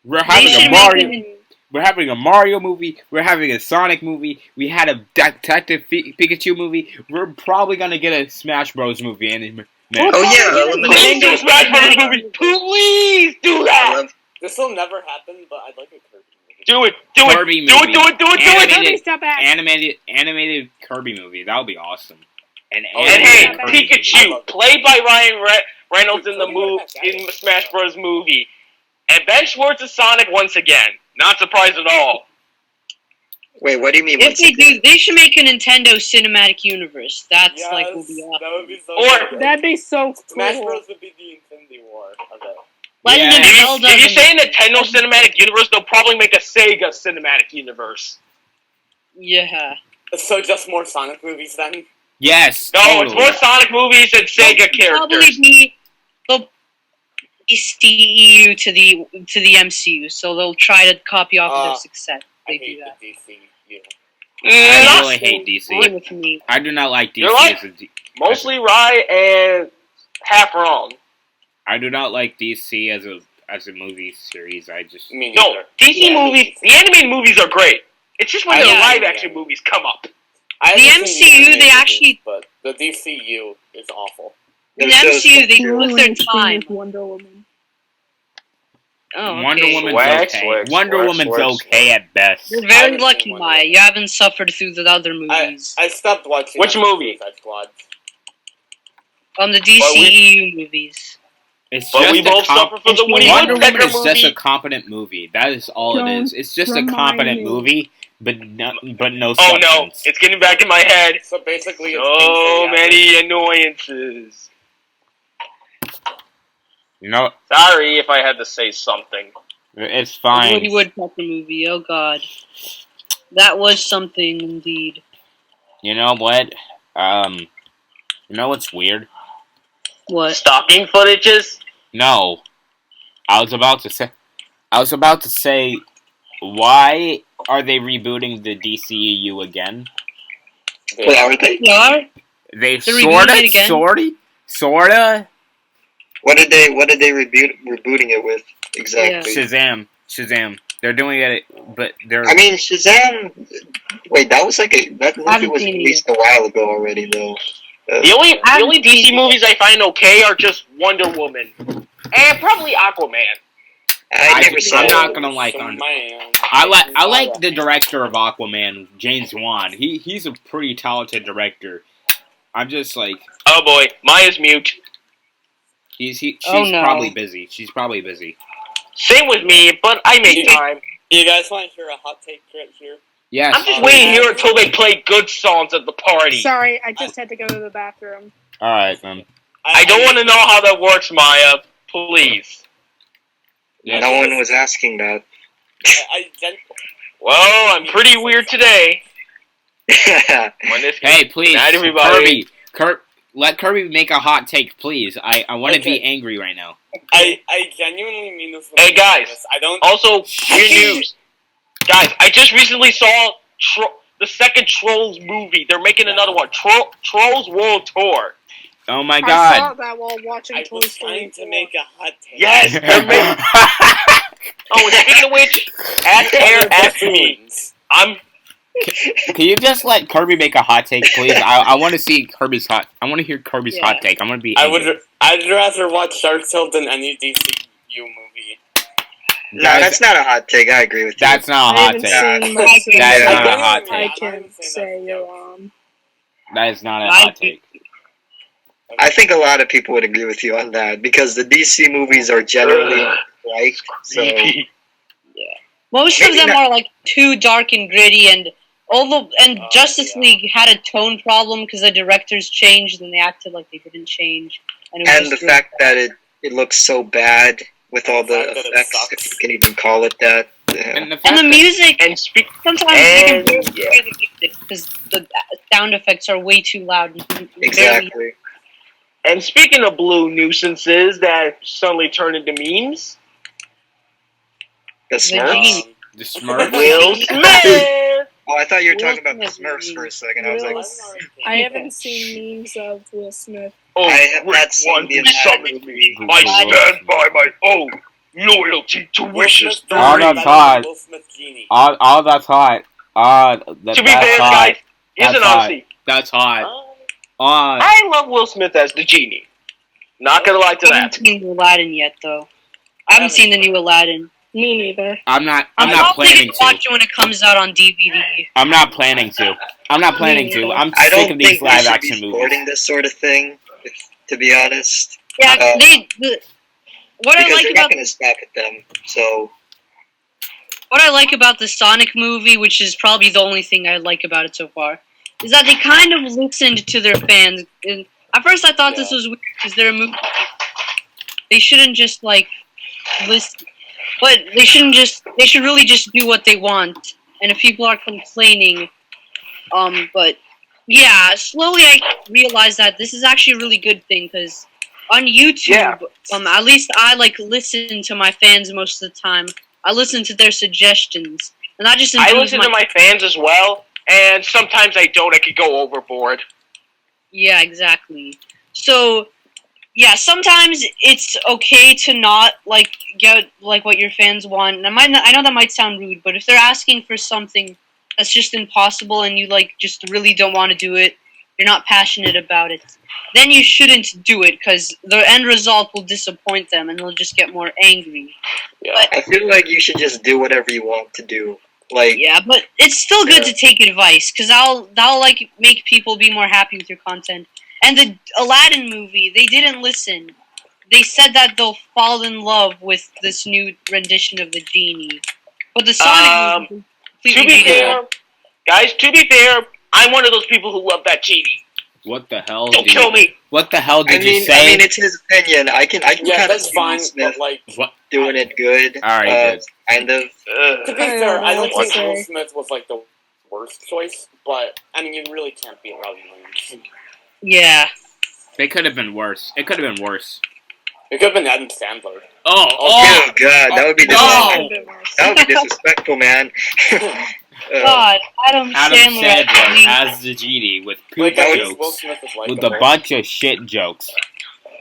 We're They having should a make Mario. it- We're having a Mario movie. We're having a Sonic movie. We had a Detective Pikachu movie. We're probably gonna get a Smash Bros. movie. Oh yeah, Please do a Smash Bros. movie. Please do that. This will never happen, but I'd like a Kirby movie. Do it. Do it. Kirby Do movie. it. Do it. Kirby, stop back. Animated Kirby movie. That would be awesome. And hey, animated Kirby movie. Pikachu, played by Ryan Reynolds in the Smash Bros. movie, and Ben Schwartz is Sonic once again. Not surprised at all. Wait, what do you mean? If they do, they should make a Nintendo Cinematic Universe. That's Yes, like will be awesome. that would be so Or- good. That'd be so cool. Smash Bros. Would be the Infinity War of it. Legend of Yeah. Zelda. If you say Nintendo Cinematic Universe, they'll probably make a Sega Cinematic Universe. Yeah. So just more Sonic movies then? Yes. No, totally. it's more Sonic movies and Sega Probably characters. they'll DCEU to the MCU, so they'll try to copy off of their success. I They do hate that. the DCU. I really hate DC. Fine with me. I do not like DC You're right. as a Mostly right and half wrong. I do not like DC as a movie series. I just Me No, neither. DC Yeah, movies, the animated movies are great. It's just when the live-action movies come up. The MCU, they actually... But the DCU is awful. In the MCU, they lose their time. Wonder Woman. Oh, okay. Wonder Woman's okay. Wonder Woman's okay at best. You're very lucky, Maya. You haven't suffered through the other movies. I stopped watching. Which movie? The DCEU movies. It's but just we both suffer from the Wonder Woman is movie. just a competent movie. That is all it is. It's just a competent movie, but no substance. Oh no, it's getting back in my head. So basically, so many annoyances. You know, sorry if I had to say something. It's fine. Woody Woodpecker movie. Oh God, that was something indeed. You know what? You know what's weird? What? Stalking footages? No. I was about to say, why are they rebooting the DCEU again? Wait, are they? They sorta. What did they rebooting it with exactly? Yeah. Shazam. They're doing it, but they're. I mean, Shazam. Wait, that movie was released a while ago already, though. The only DC movies I find okay are just Wonder Woman and probably Aquaman. I'm not gonna like Aquaman. I like the director of Aquaman, James Wan. He's a pretty talented director. I'm just like, oh boy, Maya's mute. She's probably busy. She's probably busy. Same with me, but I make time. You guys want to hear a hot take right here? Yes. I'm just waiting here until they play good songs at the party. Sorry, I just had to go to the bathroom. Alright, then. I don't want to know how that works, Maya. Please. Yeah, no one was asking that. Well, I'm pretty weird today. Hey, please, not everybody. Let Kirby make a hot take, please. I want to be angry right now. I genuinely mean this. Hey, guys. I don't. Also, your news. Guys, I just recently saw the second Trolls movie. They're making another one. Trolls World Tour. Oh my God! I saw that while watching Toy Story. Trying to make a hot take. Yes, they're making. Oh, and speaking of which, ask me. Can you just let Kirby make a hot take, please? I want to see Kirby's hot. I want to hear Kirby's hot take. I'm gonna be. Angry. I'd rather watch Shark Tale than any DCU movie. No, that's not a hot take. I agree with you. That's not a hot take. That is not a hot take. I can say you're wrong. That is not a hot take. I think a lot of people would agree with you on that because the DC movies are generally liked. So most of them are like too dark and gritty, and Justice League had a tone problem because the directors changed and they acted like they didn't change. And the fact that it looks so bad with all the effects, if you can even call it that. Yeah. And the music, sometimes because the sound effects are way too loud. Exactly. And speaking of blue nuisances that suddenly turn into memes, the Smurfs. The Smurfs. Will Smith. Oh, I thought you were talking about the Smurfs for a second. I was like, I haven't seen memes of Will Smith. Oh, I have not seen the entire movie. I stand by my own loyalty to wishes. All that's hot. All that's hot. To be fair, guys, here's an honesty. That's hot. I love Will Smith as the genie. Not gonna lie to that. I haven't seen Aladdin yet, though. I haven't seen the new Aladdin. Me neither. I'm not planning to watch it when it comes out on DVD. I'm not planning to. I'm sick of these live action movies. Supporting this sort of thing, to be honest. Yeah, what I like they're about not going to stop at them. So what I like about the Sonic movie, which is probably the only thing I like about it so far, is that they kind of listened to their fans. And at first, I thought this was weird because they're a movie. They shouldn't just listen. But they should really just do what they want. And if people are complaining, but yeah, slowly I realized that this is actually a really good thing because on YouTube, at least I listen to my fans most of the time. I listen to their suggestions, and that just I listen to my fans as well, and sometimes I don't. I could go overboard. Yeah, exactly. So. Yeah, sometimes it's okay to not get what your fans want. And I know that might sound rude, but if they're asking for something that's just impossible and you just really don't want to do it, you're not passionate about it, then you shouldn't do it because the end result will disappoint them and they'll just get more angry. Yeah. But I feel like you should just do whatever you want to do. Yeah, but it's still good to take advice because that'll make people be more happy with your content. And the Aladdin movie, they didn't listen. They said that they'll fall in love with this new rendition of the genie. But the Sonic movie... To be fair, I'm one of those people who love that genie. What the hell? Don't kill me. What the hell did you say? I mean, it's his opinion. I can kind of see Will Smith doing it good. All right, good. Kind of. To be fair, I don't think Will Smith was the worst choice, but I mean, you really can't beat Robin Williams. Yeah. It could have been worse. It could have been worse. It could have been Adam Sandler. Oh God, that would be disrespectful. That would be disrespectful, man. God, Adam Sandler as the genie with poop jokes, with a bunch of shit jokes,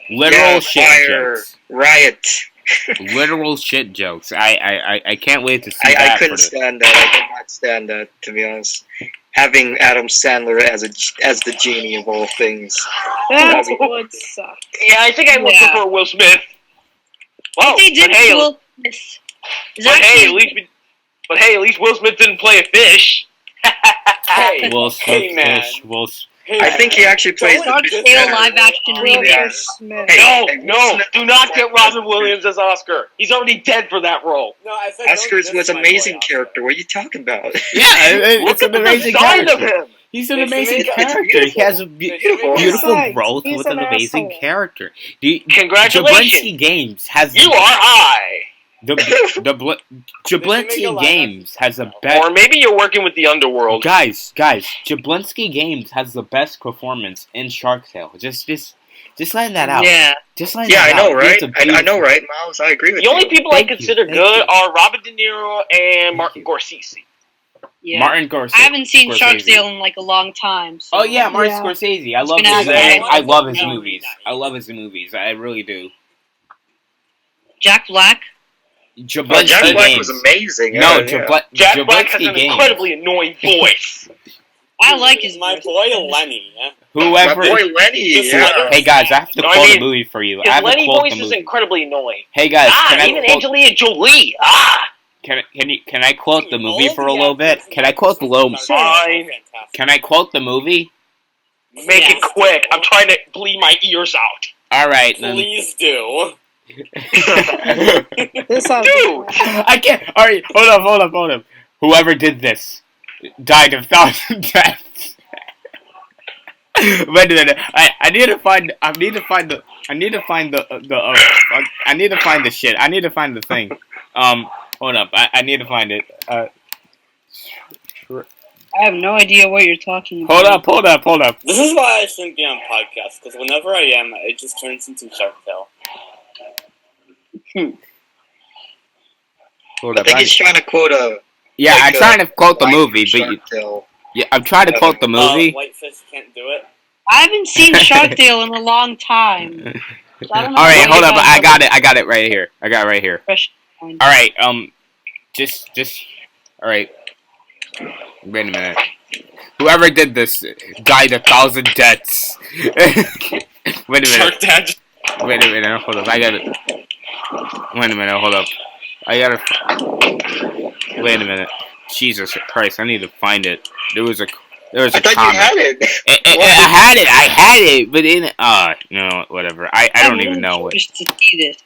literal shit jokes, riot, literal shit jokes. I can't wait to see that. I couldn't stand that. I could not stand that, to be honest. Having Adam Sandler as the genie of all things. That would suck. Yeah, I think I would prefer Will Smith. Well, they did Will Smith. But hey, at least Will Smith didn't play a fish. Hey, Will Smith fish. I think he actually plays the fish better. Live action remake. No, do not get Robin Williams as Oscar. He's already dead for that role. No, I said Oscar's was an amazing character. What are you talking about? Yeah, it's an amazing character. He's an amazing character. He has a beautiful growth with an amazing character. Congratulations. Jablinski Games has... You are high. Jablinski Games has the best... Or maybe you're working with the underworld. Guys, Jablinski Games has the best performance in Shark Tale. Just letting that out. Yeah. Just letting that out. Yeah, I know, right? I know, right, Miles? I agree with you. The only people I consider good are Robert De Niro and Martin Scorsese. Yeah. Martin Scorsese. I haven't seen Shark Tale in a long time. So. Oh yeah, Martin Scorsese. I love his movies. I love his movies. I really do. Jack Black. Jack Black was amazing. No, Jack Black has an incredibly annoying voice. I like his my boy Lenny. Whoever. My boy Lenny. Yeah. Hey guys, I have to quote the movie for you. His Lenny voice is incredibly annoying. Hey guys, even Angelina Jolie. Can I quote the movie for a little bit? Can I quote the Fine. Can I quote the movie? Make it quick. I'm trying to bleed my ears out. All right, then. Please do. Dude, I can't. All right, hold up. Whoever did this died of 1,000 deaths. Wait a minute. I need to find the shit. I need to find the thing. Hold up. I need to find it. I have no idea what you're talking about. Hold up. This is why I shouldn't be on podcasts, because whenever I am, it just turns into Shark Tale. I think he's trying to quote a... Yeah, I'm trying to quote the movie, but I'm trying to quote the movie. Whitefish can't do it. I haven't seen Shark Tale in a long time. So Alright, hold up, I got it right here. Alright, just, alright. Wait a minute. Whoever did this died 1,000 deaths. Wait a minute, hold up, I got it. Wait a minute, hold up. Wait a minute. Jesus Christ, I need to find it. There was a I thought comment. You had it. I had it, but no, whatever. I don't even know what. Just to see this.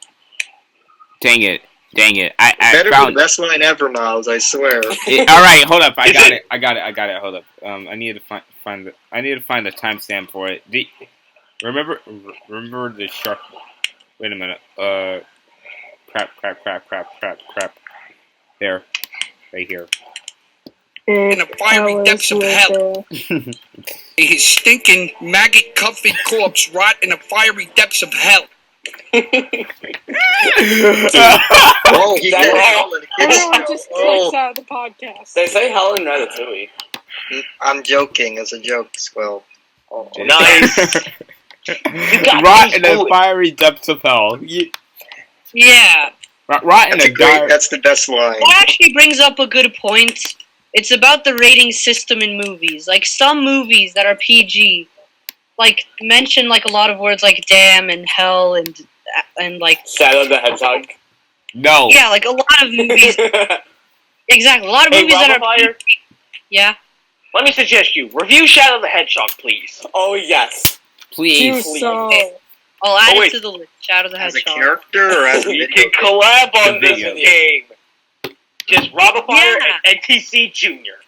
Dang it. I Better found be the best line ever, Miles, I swear. Alright, hold up, I got it, hold up. I need to find the timestamp for it. Remember the shark. Wait a minute. Crap. There. Right here. In the fiery depths of hell. His stinking, maggot-covered corpse rot in the fiery depths of hell. Oh, he got hell. Everyone just clicks out of the podcast. They say hell in Ratatouille. I'm joking as a joke, Squirrel. Oh. Nice. Rot in the fiery depths of hell. Yeah. Right in the That's the best line. That actually brings up a good point. It's about the rating system in movies. Like, some movies that are PG, like, mention, like, a lot of words like damn and hell and like... Shadow the Hedgehog? No. Yeah, like, a lot of movies... Exactly, a lot of movies that are PG. Yeah? Let me suggest you, review Shadow the Hedgehog, please. Oh, yes. Please. I'll add it to the list. Shadow the As Hedgehog. a character or as a You video? can collab on this video. game. Just Robofire Yeah. and NTC Jr.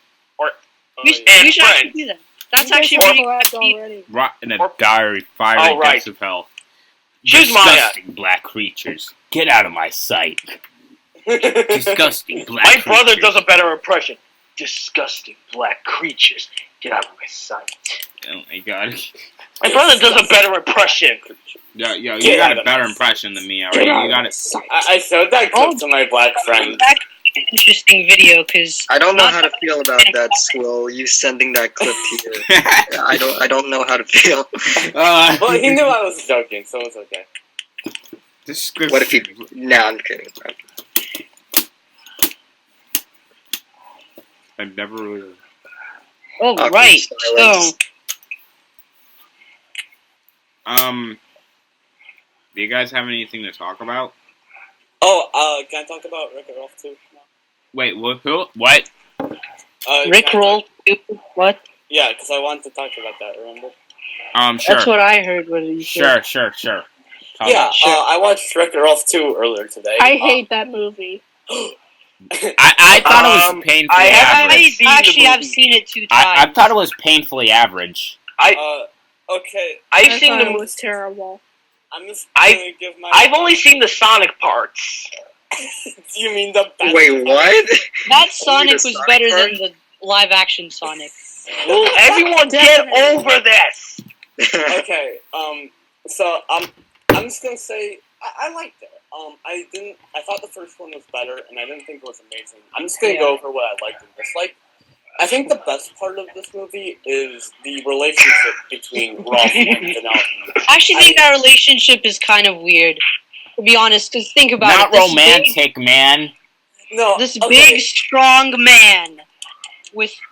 We should actually do that. That's actually really already. Rot in a diary, fiery Oh, right. depths of hell. Choose Maya. Disgusting black creatures. Get out of my sight. Disgusting black My creatures. brother does a better impression. Disgusting black creatures. Get out of my sight. Oh my god. My brother does a better impression. Yeah, you Get got out a of better my impression than me, alright? You got it. I showed that clip to my black friend. That's an interesting video, because... I don't know how to feel about that, Squill. You sending that clip here. I don't know how to feel. Well, he knew I was joking, so it's okay. What if he? Nah, I'm kidding. I've never really... Oh, Okay, right. so do you guys have anything to talk about? Oh, can I talk about Rick and Rolf too? Wait, who? What? Rick Roll. What? Yeah, because I wanted to talk about that, remember? Sure. That's what I heard. What you said. Sure. Yeah, I watched Rick and Rolf 2 earlier today. I hate that movie. I thought it was painfully I average. I actually have seen it 2 times. I thought it was painfully average. Okay. I've I seen thought the. it was terrible. I'm just gonna give my... I've only seen the Sonic parts. You mean the best? Wait, what? That Sonic was Sonic better part? than the live-action Sonic. Will everyone get over this? Okay, so, I'm just gonna say, I liked it. I thought the first one was better, and I didn't think it was amazing. I'm just gonna go over what I liked and disliked. I think the best part of this movie is the relationship between Rolf and Vanellope. I actually think that relationship is kind of weird, to be honest, because think about Not it. romantic, man. No, This okay. big, strong man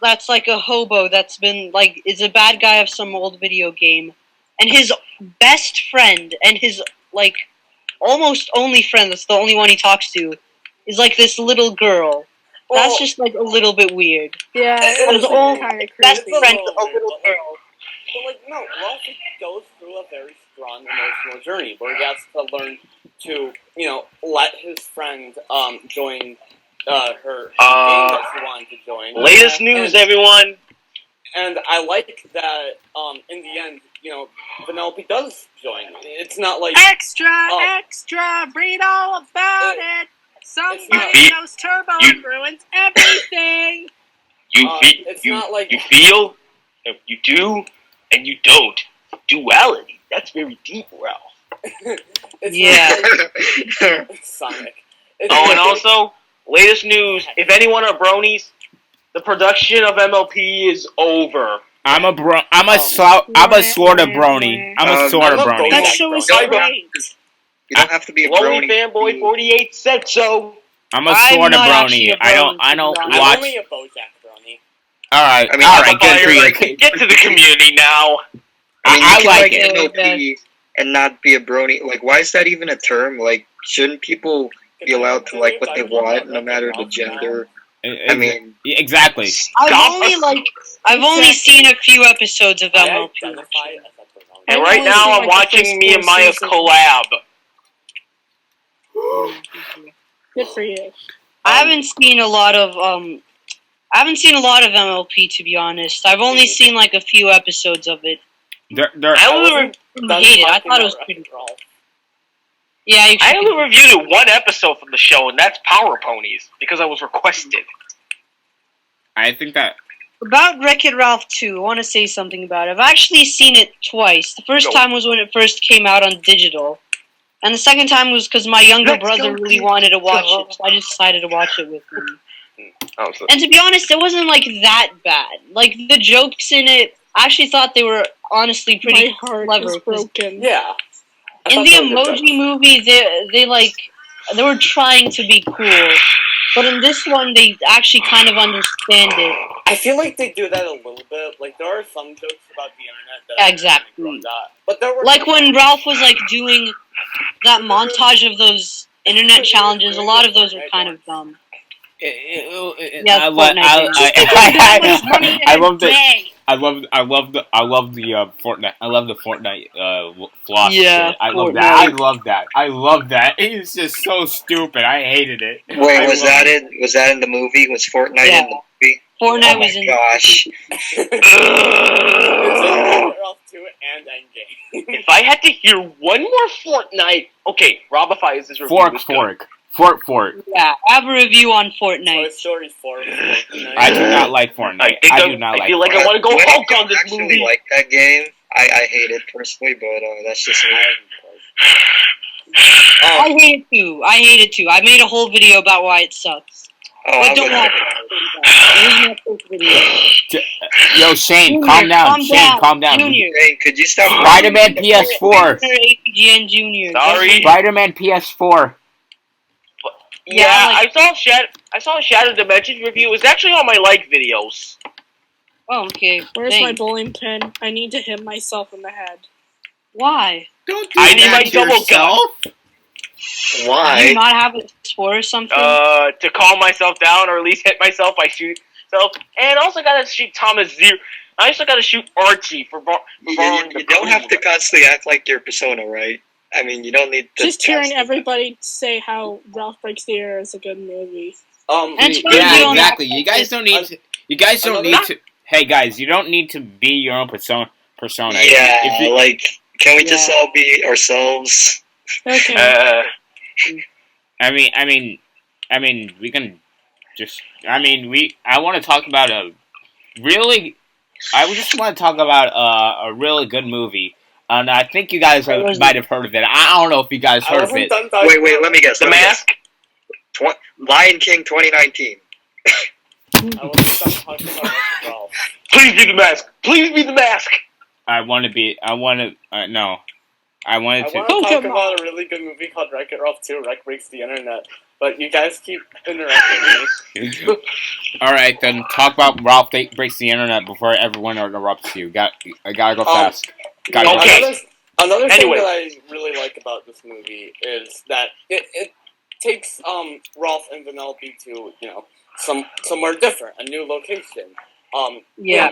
that's like a hobo that's been, like, is a bad guy of some old video game. And his best friend and his, like, almost only friend, that's the only one he talks to, is like this little girl. That's just, like, a little bit weird. Yeah, It it was was kind of Best creepy. friend, a little girl. But like, no, Rolf goes through a very strong emotional journey where he has to learn to, let his friend join her game that she wanted to join. Latest news, everyone. And I like that in the end, Vanellope does join. It's not like Extra, read all about it. Somebody knows Turbo and ruins everything. it's not like you feel, you do, and you don't. Duality. That's very deep, Ralph. it's not like Sonic. Oh, and also, latest news, if anyone are bronies, the production of MLP is over. I'm a sort of brony. I'm a sort of brony. That show is Don't- great. You don't have to be a Lonely brony. Fanboy 48 said so. I'm a I'm sort of not actually brony. a I don't brony. I'm watch. only a BoJack brony. Alright, I mean, alright, good for Fire, you. get to the community now. I mean, I you can like like it. NLP and not be a brony. Like, why is that even a term? Like, shouldn't people be allowed to like what they want, no matter the gender? I mean, exactly. I've only seen a few episodes of I MLP. identify as a brony. And I've right only now, seen, I'm like, the watching first me and 4 Maya seasons. collab. Good for you. I haven't seen a lot of MLP, to be honest. I've only seen like a few episodes of it. I only, I hate it. I thought it was pretty cool. Yeah, you I should. only reviewed one episode from the show, and that's Power Ponies, because I was requested. I think that About Wreck-It Ralph 2, I want to say something about it. I've actually seen it twice. The first time was when it first came out on digital. And the second time was because my younger brother really wanted to watch it, so I just decided to watch it with him. And to be honest, it wasn't, like, that bad. Like, the jokes in it, I actually thought they were honestly pretty My heart clever. is broken. Yeah. In the Emoji Movie, they like, they were trying to be cool, but in this one they actually kind of understand it. I feel like they do that a little bit. Like there are some jokes about the internet that exactly. But there were like when Ralph was like doing that montage of those internet challenges. A lot of those were kind of dumb. I love the Fortnite. I love the Fortnite floss shit. I love that. I love that. It's just so stupid. I hated it. Wait, was that in the movie? Was Fortnite in the movie? Fortnite was in. Gosh. If I had to hear one more Fortnite, okay, Robify is this review. Fork. Yeah, I have a review on Fortnite. Toy Story 4. I do not like Fortnite. I feel like I want to go Hulk on this actually movie. Like that game. I hate it personally, but that's just me. I hate it too. I made a whole video about why it sucks. But don't watch it. Here's my first video. Yo, Shane, calm down. Calm down. Junior. Hey, could you stop? Spider-Man PS4. APGN Junior. Sorry. Spider-Man PS4. Yeah, I saw a Shattered Dimensions review. It was actually on my like videos. Oh, okay. Where's my bowling pin? I need to hit myself in the head. Why? Don't do that my to double yourself. Why? Do you not have a score or something? To calm myself down, or at least hit myself by shooting myself. And I also gotta shoot Thomas Zero. I also gotta shoot Archie for borrowing the. You don't have to constantly act like your persona, right? I mean, you don't need to. Just hearing everybody say how Ralph Breaks the Air is a good movie. Yeah, exactly. You guys don't need to. Hey guys, you don't need to be your own persona. Yeah, can we just all be ourselves? Okay. I mean, we can just. I want to talk about I just want to talk about a really good movie. And I think you guys might have heard of it. I don't know if you guys heard of it. Wait, let me guess. The Mask? Lion King 2019. I wasn't done talking about Ralph. Please be the Mask. Please be the Mask. I wanted to talk about a really good movie called Wreck-It Ralph 2, Wreck Breaks the Internet. But you guys keep interrupting me. Alright, then talk about Ralph Breaks the Internet before everyone interrupts you. I gotta go fast. Another thing that I really like about this movie is that it takes Ralph and Vanellope to, somewhere different, a new location.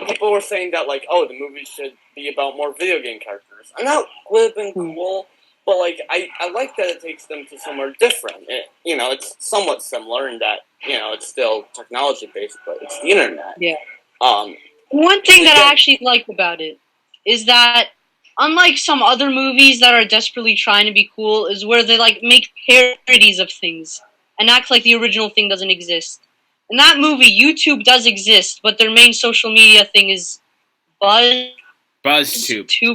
People were saying that, the movie should be about more video game characters. And that would have been cool, but, I like that it takes them to somewhere different. It's somewhat similar in that, it's still technology-based, but it's the internet. Yeah. One thing that I actually liked about it is that, unlike some other movies that are desperately trying to be cool, is where they, make parodies of things and act like the original thing doesn't exist. In that movie, YouTube does exist, but their main social media thing is BuzzTube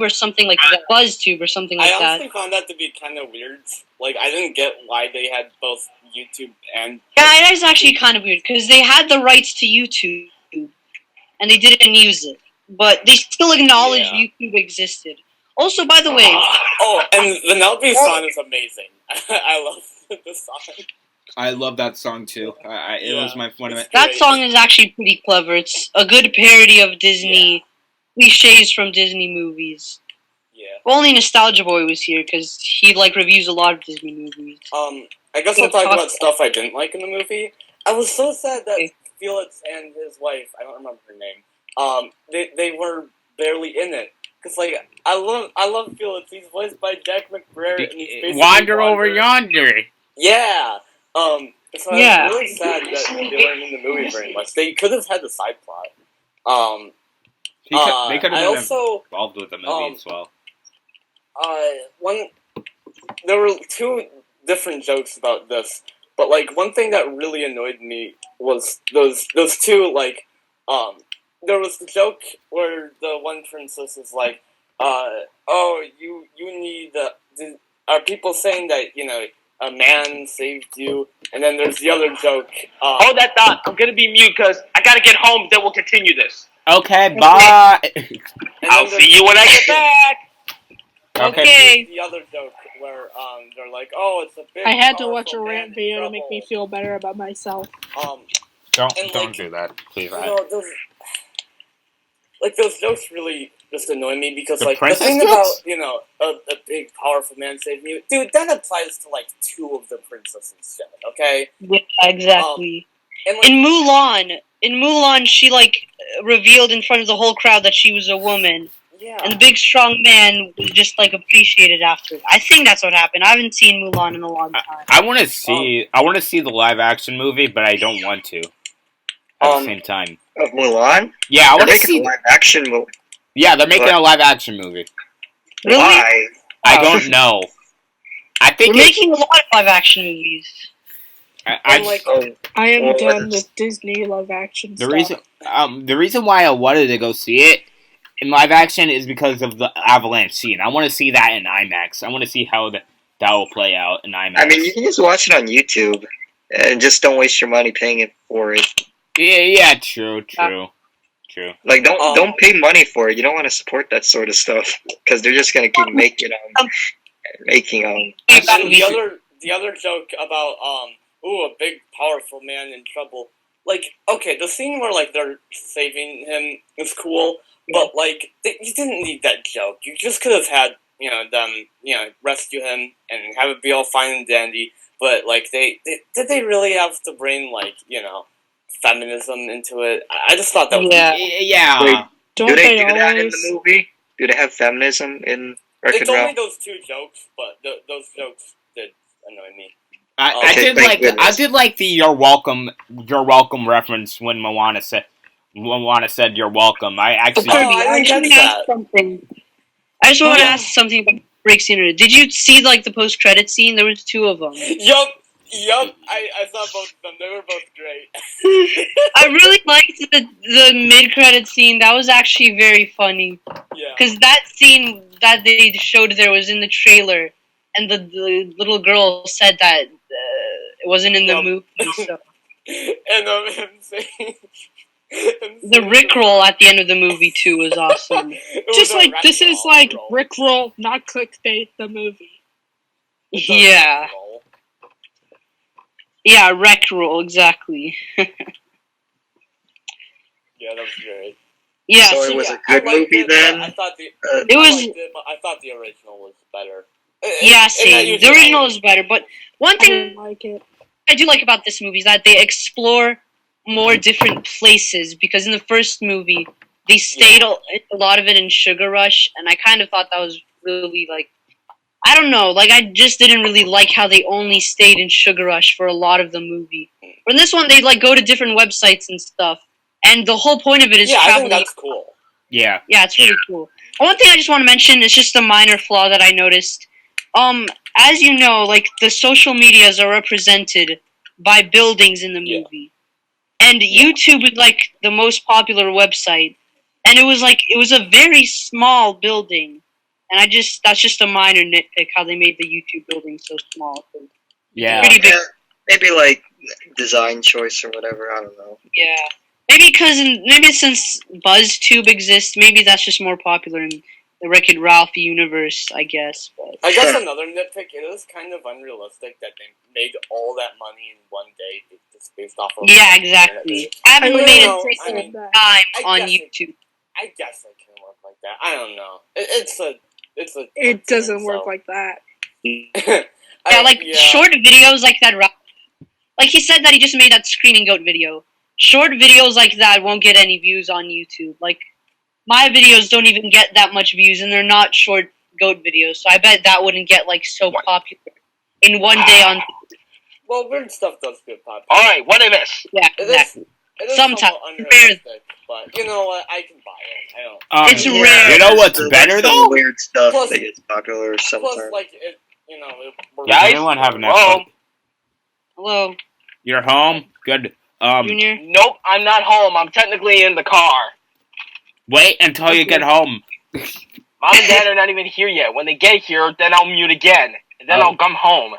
or something like that. BuzzTube or something like that. I honestly found that to be kind of weird. I didn't get why they had both YouTube and... Yeah, it is actually kind of weird, because they had the rights to YouTube, and they didn't use it. But they still acknowledged YouTube existed. Also, by the way... and Vanellope's song is amazing. I love the song. I love that song too. It was one of my. That song is actually pretty clever. It's a good parody of Disney cliches from Disney movies. Yeah. If only Nostalgia Boy was here, because he reviews a lot of Disney movies. I guess I'll talk about stuff I didn't like in the movie. I was so sad that Felix and his wife, I don't remember her name, they were barely in it. Cause I love Felix. He's voiced by Jack McBrayer, and he's basically Wander over yonder. Yeah. So I was really sad that they weren't in the movie very much. They could have had the side plot. They could have been involved with the movie as well. There were two different jokes about this, but one thing that really annoyed me was those two there was the joke where the one princess is you need are people saying that a man saved you, and then there's the other joke. Hold that thought. I'm gonna be mute because I gotta get home. Then we'll continue this. Okay, bye. I'll see you when I get back. Okay. The other joke where they're like, oh, it's a big. I had to watch a powerful rant man video in to make me trouble. feel better about myself. Don't like, do that, please. Those jokes really just annoy me because The the princess thing jokes? about a big powerful man saving you, dude, that applies to like 2 of the princesses shit. Okay. Yeah, exactly. And In Mulan, she revealed in front of the whole crowd that she was a woman, yeah. and the big strong man was just appreciated after. I think that's what happened. I haven't seen Mulan in a long time. I want to see. I want to see the live action movie, but I don't want to. At the same time. Of Mulan? Yeah, I want to see a live action movie. Yeah, they're making a live action movie. Really? Why? I don't know. I think we're making a lot of live action movies. I am done with Disney live action stuff. The reason why I wanted to go see it in live action is because of the avalanche scene. I want to see that in IMAX. I want to see how that will play out in IMAX. I mean, you can just watch it on YouTube, and just don't waste your money paying it for it. Yeah, true. Like, don't pay money for it. You don't want to support that sort of stuff because they're just gonna keep making. The other joke about a big powerful man in trouble. Okay, the scene where they're saving him is cool, but you didn't need that joke. You just could have had them rescue him and have it be all fine and dandy. But did they really have to bring feminism into it? I just thought that was yeah. Wait, do they do that in the movie? Do they have feminism in Wreck-It It's Ralph? only those 2 jokes, but those jokes did annoy me. I did like the "You're welcome" reference when Moana said "You're welcome." I actually. I just want to ask something about Breaks the Internet. Did you see the post-credit scene? There was 2 of them. Yup. I saw both of them. They were both great. I really liked the mid-credit scene. That was actually very funny. Yeah. Because that scene that they showed there was in the trailer, and the little girl said that it wasn't in the movie. So. And him saying... The Rickroll at the end of the movie, too, was awesome. Just this is Rickroll, not clickbait, the movie. Yeah. Yeah, Rickroll, exactly. Yeah, that was great. Yeah. So it was a good movie then? I thought I thought the original was better. Yeah, same. The original is better, but one thing I do like about this movie is that they explore more different places, because in the first movie they stayed a lot of it in Sugar Rush, and I kind of thought that was really I don't know, I just didn't really like how they only stayed in Sugar Rush for a lot of the movie. But in this one they go to different websites and stuff, and the whole point of it is traveling. I think that's cool. Yeah, it's really cool. One thing I just want to mention is just a minor flaw that I noticed. As you know, the social medias are represented by buildings in the movie. And YouTube is the most popular website, and it was a very small building, and that's just a minor nitpick how they made the YouTube building so small. Yeah, pretty big. Maybe design choice or whatever. I don't know. Yeah, maybe since BuzzTube exists, maybe that's just more popular in the Wreck-It Ralph universe, I guess. But I guess another nitpick, it is kind of unrealistic that they made all that money in one day just based off of... Yeah, exactly. I haven't made it time on YouTube. I guess it can work like that. I don't know. It doesn't work like that. Short videos like that... he said that he just made that Screaming Goat video. Short videos like that won't get any views on YouTube. My videos don't even get that much views, and they're not short goat videos, so I bet that wouldn't get so popular in one day on... Well, weird stuff does get popular. Alright, what did I miss? Yeah, exactly. It is sometimes unrealistic, but you know what? I can buy it. I don't... it's rare. You know what's better, though? Weird stuff that gets popular sometimes. Plus, Does anyone have an Xbox? Hello? You're home? Good. Junior? Nope, I'm not home. I'm technically in the car. Wait until you get home. Mom and Dad are not even here yet. When they get here, then I'll mute again. And then I'll come home.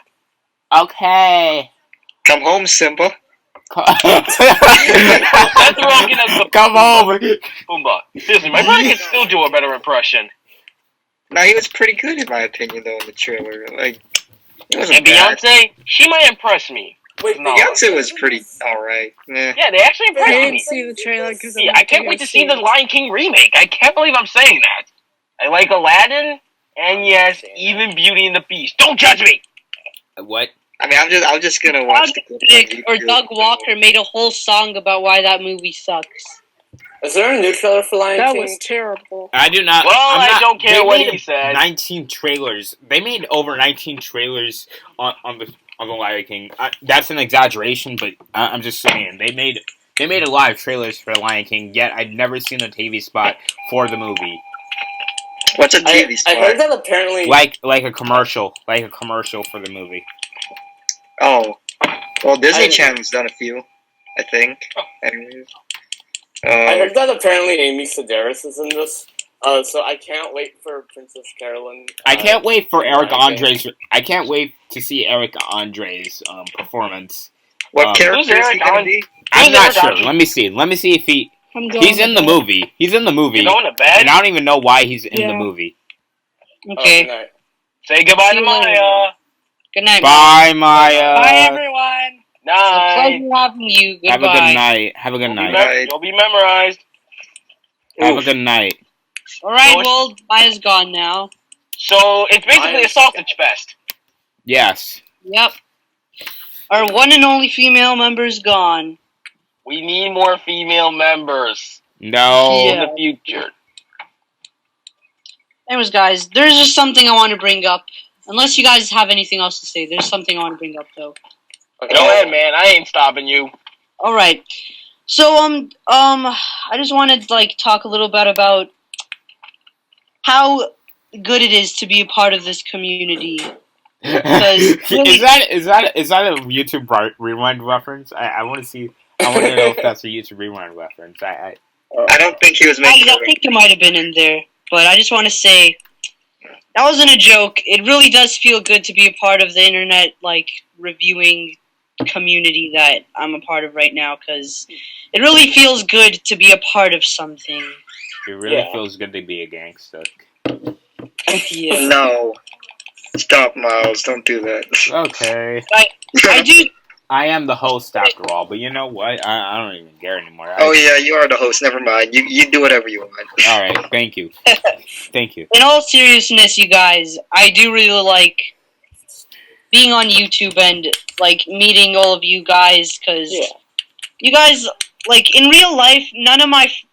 Okay. Come home, Simba. That's rocking as the Come home. Pumbaa. Seriously, my brother can still do a better impression. No, he was pretty good in my opinion, though, in the trailer. Like, it wasn't And bad. Beyonce, she might impress me. Wait, No. Beyonce was pretty alright. Yeah, they actually I impressed didn't me. see the trailer because See, I can't wait to see the Lion King remake. I can't believe I'm saying that. I like Aladdin, and yes, even Beauty and the Beast. Don't judge me! What? I mean, I'm just gonna watch the clip on Or YouTube. Doug Walker made a whole song about why that movie sucks. Is there a new trailer for Lion That King? was terrible. I do not. Well, I'm I not, don't care they what made he said. 19 trailers. They made over 19 trailers on the Lion King. That's an exaggeration, but I'm just saying they made a lot of trailers for Lion King. Yet I'd never seen a TV spot for the movie. What's a TV I spot? heard that apparently. Like a commercial for the movie. Oh, well, Disney I- Channel's done a few, I think. Anyways. I heard that apparently Amy Sedaris is in this. So I can't wait for Princess Carolyn. I can't wait for Eric Lion King. Andre's. I can't wait to see Eric Andre's performance. What character is he Eric gonna be? I'm Who's not Eric sure. Andre? Let me see. Let me see if I'm going he's in the movie. He's in the movie, You going to bed? and I don't even know why he's in the Yeah. movie. Okay. Oh, good night. Say goodbye See to you later. Maya. Good night. Bye, Maya. Bye, everyone. Night. Pleasure having you. Goodbye. Have a good night. Have a good night. You'll be memorized. Have a good night. All right. George- Well, Maya's gone now. So it's basically a sausage fest. Yes. Yep. Our one and only female member's gone. We need more female members No. Yeah. in the future. Anyways, guys, there's just something I want to bring up. Unless you guys have anything else to say, there's something I want to bring up, though. Okay. Go ahead, man. I ain't stopping you. All right. So, I just wanted to talk a little bit about how good it is to be a part of this community. is that a YouTube rewind reference? I want to see. I want to know if that's a YouTube rewind reference. I don't think he was I making think it might have been in there, but I just want to say that wasn't a joke. It really does feel good to be a part of the internet, reviewing community that I'm a part of right now, because it really feels good to be a part of something. It really feels good to be a gangster. Yeah. No. Stop, Miles. Don't do that. Okay. I do. I am the host after all, but you know what? I don't even care anymore. Oh yeah, you are the host. Never mind. You do whatever you want. All right. Thank you. Thank you. In all seriousness, you guys, I do really like being on YouTube and meeting all of you guys, because you guys, in real life,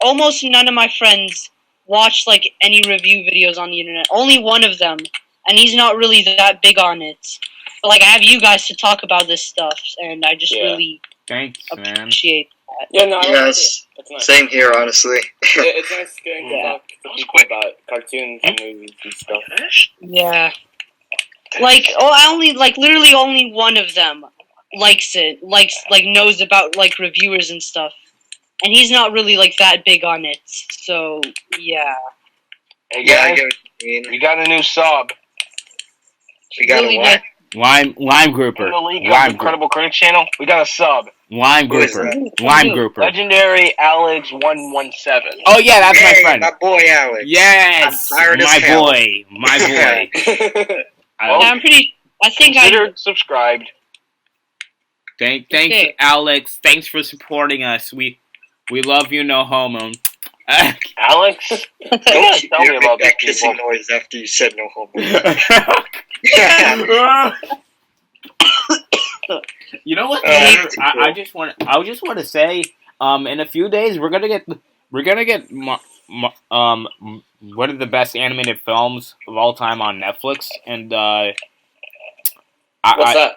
almost none of my friends watch any review videos on the internet. Only one of them, and he's not really that big on it. But I have you guys to talk about this stuff, and I just really Thanks, man. appreciate that. Yeah, no, I like Yes. it. It's nice. Same here, honestly. It's nice getting to talk to people about cartoons and movies and stuff. Yeah. Literally only one of them likes it, knows about, reviewers and stuff. And he's not really, that big on it, so, yeah. Hey Yeah, I guys, get what you mean. we got a new sub We got Really a what? Lime grouper. in the League of Lime grouper. Incredible Critics channel. We got a sub. Lime Who is grouper. that? Lime grouper. Legendary Alex117. Oh yeah, that's my Hey, friend. my boy Alex. Yes, I'm tired as my hell. boy. My boy. Well, I think Consider subscribed. Thanks, Okay. Alex. Thanks for supporting us. We love you, no homo. Alex, Don't you tell me dare about make that these kissing people. noise after you said no homo. You know what? That's I cool. just want to say, in a few days we're gonna get one of the best animated films of all time on Netflix, and What's that?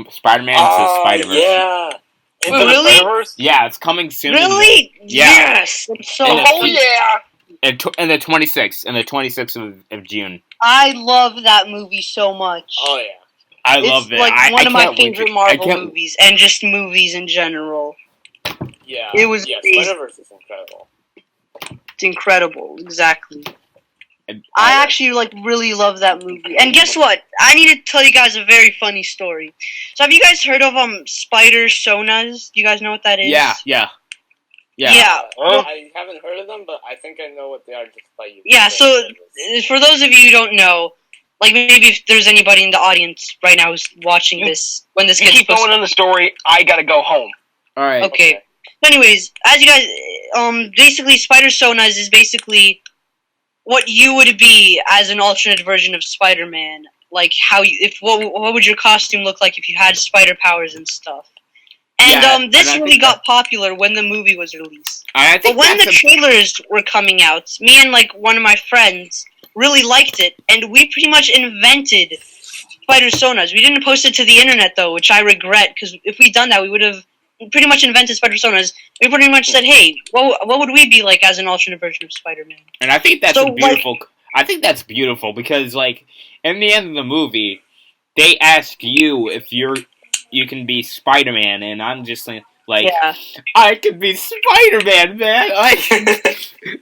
Spider-Man into Spider-Verse. Yeah. Into Wait, the really? Spider-Verse? Yeah, it's coming soon. Really? Yeah. Yes! I'm so And Oh yeah! In the 26th of June. I love that movie so much. Oh yeah. I It's love it. one of my can't wait favorite I Marvel can't- movies, and just movies in general. Yeah. It was Yeah, amazing. Spider-Verse is incredible. It's incredible, exactly. And- I actually really love that movie. And guess what? I need to tell you guys a very funny story. So have you guys heard of spider sonas? Do you guys know what that is? Yeah. Yeah. I haven't heard of them, but I think I know what they are just by you. Yeah, so for those of you who don't know, like maybe if there's anybody in the audience right now who's watching this, when this You gets keep going on the story, I gotta go home. Alright. Okay. Anyways, as you guys, basically Spider-Sonas is basically what you would be as an alternate version of Spider-Man. Like how what would your costume look like if you had spider powers and stuff? And this really got popular when the movie was released. But when the trailers were coming out, me and like one of my friends really liked it, and we pretty much invented Spider-Sonas. We didn't post it to the internet though, which I regret, because if we'd done that, we would have pretty much invented Spider-Sonas. We pretty much said, hey, what would we be like as an alternate version of Spider-Man? And I think that's beautiful. I think that's beautiful because, like, in the end of the movie, they ask you if you can be Spider-Man, and I'm just like, I could be Spider-Man, man. I can be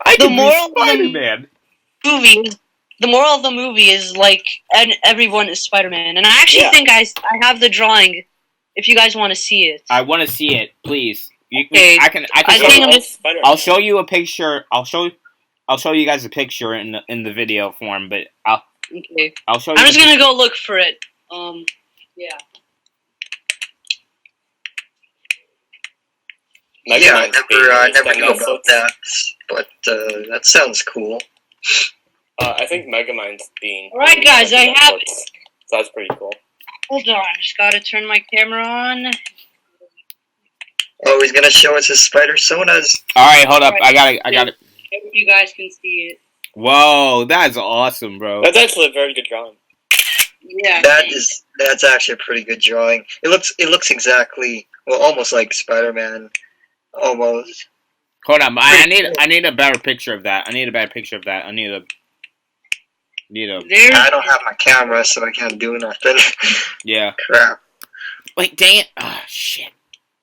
Spider-Man. The moral of the movie is like, everyone is Spider-Man, and I actually think I have the drawing. If you guys want to see it, I want to see it, please. I'll show you a picture. I'll show you guys a picture in the video form, but I'll show you. I'm just gonna go look for it. Yeah. I never knew about that, but that sounds cool. I think Megamind's being. Alright, guys, I have it. So that's pretty cool. Hold on, I just gotta turn my camera on. Oh, he's gonna show us his Spider-Sonas. Alright, hold up. I got it. You guys can see it. Whoa, that's awesome, bro. That's actually a very good drawing. Yeah. That's actually a pretty good drawing. It looks exactly, almost like Spider-Man. Almost. Hold on, I need a better picture of that. I don't have my camera, so I can't do nothing. Yeah. Crap. Wait, dang it! Oh shit!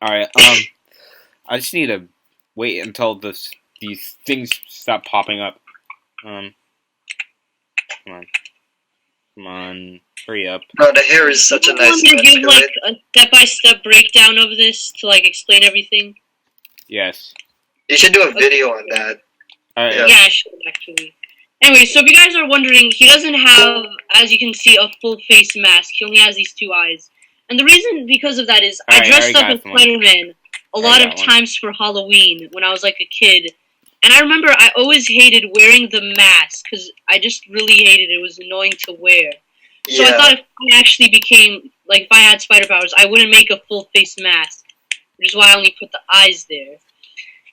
All right. I just need to wait until these things stop popping up. Come on, hurry up! No, the hair is such a nice. Want to give like a step-by-step breakdown of this to like explain everything? Yes. You should do a video on that. Yeah, I should actually. Anyway, so if you guys are wondering, he doesn't have, as you can see, a full face mask. He only has these two eyes. And the reason because of that is I dressed up as Spider-Man a lot of times for Halloween when I was like a kid. And I remember I always hated wearing the mask because I just really hated it. It was annoying to wear. So I thought if I actually became, like if I had spider powers, I wouldn't make a full face mask. Which is why I only put the eyes there.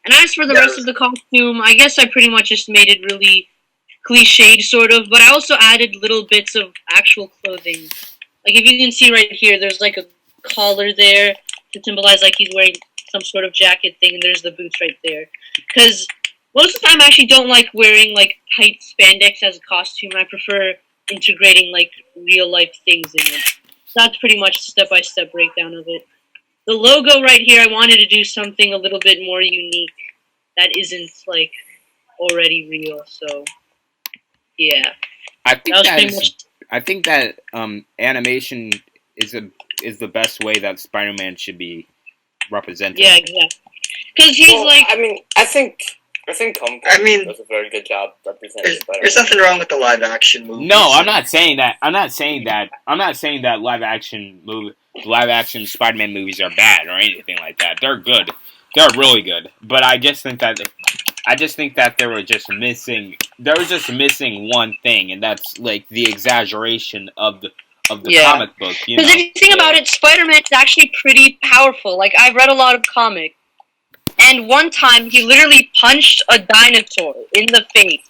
And as for the rest of the costume, I guess I pretty much just made it really cliched, sort of, but I also added little bits of actual clothing. Like, if you can see right here, there's, like, a collar there to symbolize, like, he's wearing some sort of jacket thing, and there's the boots right there. Because most of the time I actually don't like wearing, like, tight spandex as a costume. I prefer integrating, like, real-life things in it. So that's pretty much a step-by-step breakdown of it. The logo right here, I wanted to do something a little bit more unique that isn't, like, already real, so... Yeah, I think that animation is the best way that Spider-Man should be represented. Yeah, exactly. Because he's I think Homecoming does a very good job representing Spider-Man. There's nothing wrong with the live action movie. No, I'm not saying that. I'm not saying that live action Spider-Man movies are bad or anything like that. They're good. They're really good. But I just think that they were just missing. There was just missing one thing, and that's like the exaggeration of the comic book. Because if you think about it, Spider-Man is actually pretty powerful. Like I've read a lot of comics, and one time he literally punched a dinosaur in the face.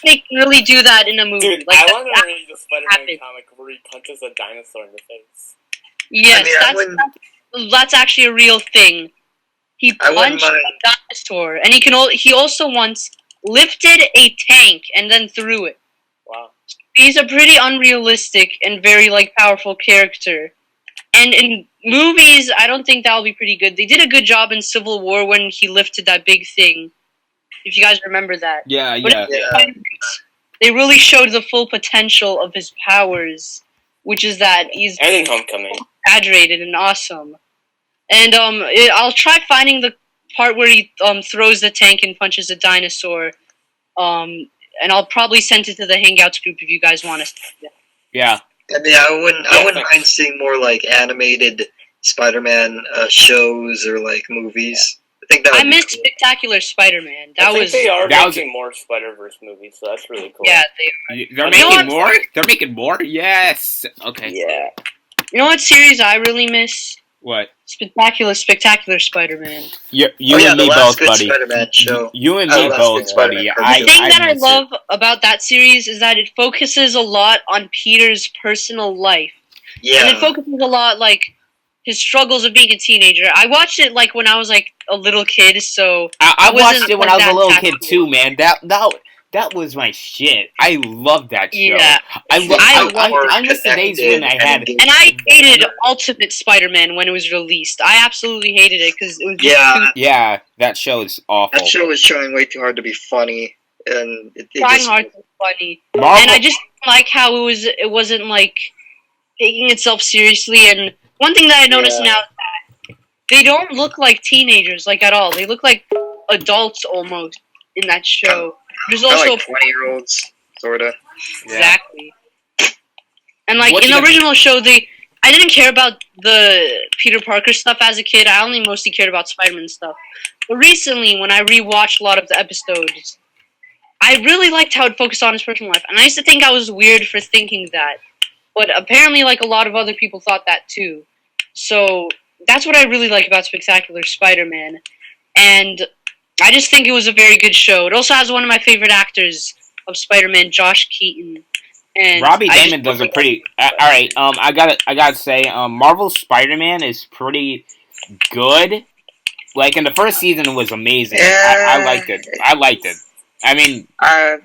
They can really do that in a movie. Dude, like, I want to read the Spider-Man comic where he punches a dinosaur in the face. Yes, that's actually a real thing. He punched a dinosaur, and he also once lifted a tank and then threw it. Wow. He's a pretty unrealistic and very, like, powerful character. And in movies, I don't think that'll be pretty good. They did a good job in Civil War when he lifted that big thing. If you guys remember that. Yeah. They really showed the full potential of his powers, which is that he's and in Homecoming. Exaggerated and awesome. And I'll try finding the part where he throws the tank and punches a dinosaur. And I'll probably send it to the Hangouts group if you guys want to see it. Yeah. I mean, I wouldn't mind seeing more like animated Spider-Man shows or like movies. I think that would I be missed cool. Spectacular Spider-Man. They are that was- making more Spider-Verse movies, so that's really cool. Yeah, They're making more? They're making more? Yes. Okay. Yeah. You know what series I really miss? What? Spectacular Spider-Man. You yeah, and the me last both, good buddy. Spider-Man show. You and Oh, me that's both, good Spider-Man buddy. The thing that I miss love about that series is that it focuses a lot on Peter's personal life. Yeah. And it focuses a lot, like, his struggles of being a teenager. I watched it, like, when I was, like, a little kid, so... I watched wasn't it when I was a that little tackle. kid, too, man. That was my shit. I loved that show. Yeah. I miss the days when I had it. And I hated Ultimate Spider-Man when it was released. I absolutely hated it, because it was just too... Yeah, that show is awful. That show was trying way too hard to be funny, and it trying just, hard to be funny. Marvel- And I just like how it wasn't, like, taking itself seriously, and one thing that I notice now is that they don't look like teenagers, like, at all. They look like adults, almost, in that show. There's also... like 20-year-olds, sorta. Exactly. And, like, What's in the gonna- original show, I didn't care about the Peter Parker stuff as a kid. I only mostly cared about Spider-Man stuff. But recently, when I rewatched a lot of the episodes, I really liked how it focused on his personal life. And I used to think I was weird for thinking that. But apparently, like, a lot of other people thought that, too. So, that's what I really like about Spectacular Spider-Man. And I just think it was a very good show. It also has one of my favorite actors of Spider-Man, Josh Keaton. And Robbie Damon does a pretty... Alright, I gotta say, Marvel's Spider-Man is pretty good. Like, in the first season, it was amazing. I liked it. I mean... I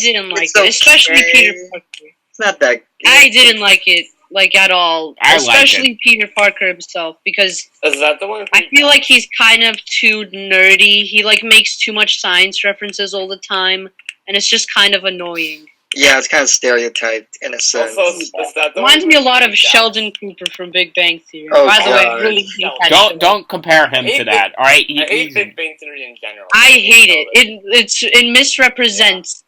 didn't like it, especially Peter Parker. It's not that good. I didn't like it, like, at all. I liked Especially Peter Parker himself, because Is that the one? I feel like he's kind of too nerdy. He, like, makes too much science references all the time, and it's just kind of annoying. Yeah, it's kind of stereotyped in a sense. Also, is that the Reminds one me a where lot of he Sheldon Cooper from Big Bang Theory. Oh, By the way, I God. really hate that show. Don't compare him to that, alright? I hate Big Bang Theory in general. I hate it. It misrepresents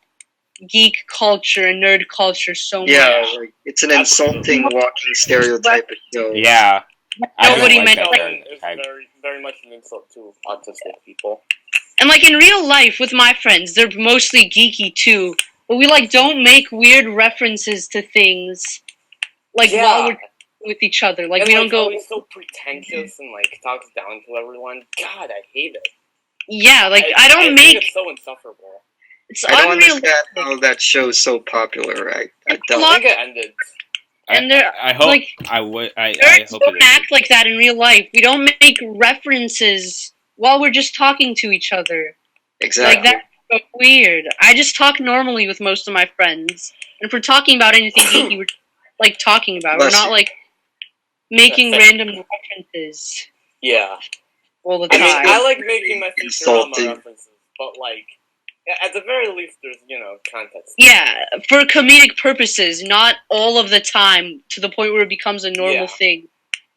geek culture and nerd culture so much. Yeah, like, it's an insulting walking stereotype of show. Yeah. Nobody I don't meant like that Sheldon is stereotype. very much an insult to autistic people. And, like, in real life with my friends, they're mostly geeky too. But we, like, don't make weird references to things, like, while we're with each other. Like, and we don't go... He's so pretentious and, like, talks down to everyone. God, I hate it. Yeah, like, I think it's so insufferable. It's I don't unrealistic. understand how that show's so popular. I I don't. think it ended. And they're, I hope... like, I nerds hope don't it is. act like that in real life. We don't make references while we're just talking to each other. Exactly. Like, that's so weird. I just talk normally with most of my friends. And if we're talking about anything geeky, we're, like, talking about it. We're Bless not, you. like, making random references Yeah. all the I time. mean, I like making my Futurama Insulting. references, but, like, at the very least, there's, context. Yeah, for comedic purposes, not all of the time, to the point where it becomes a normal thing.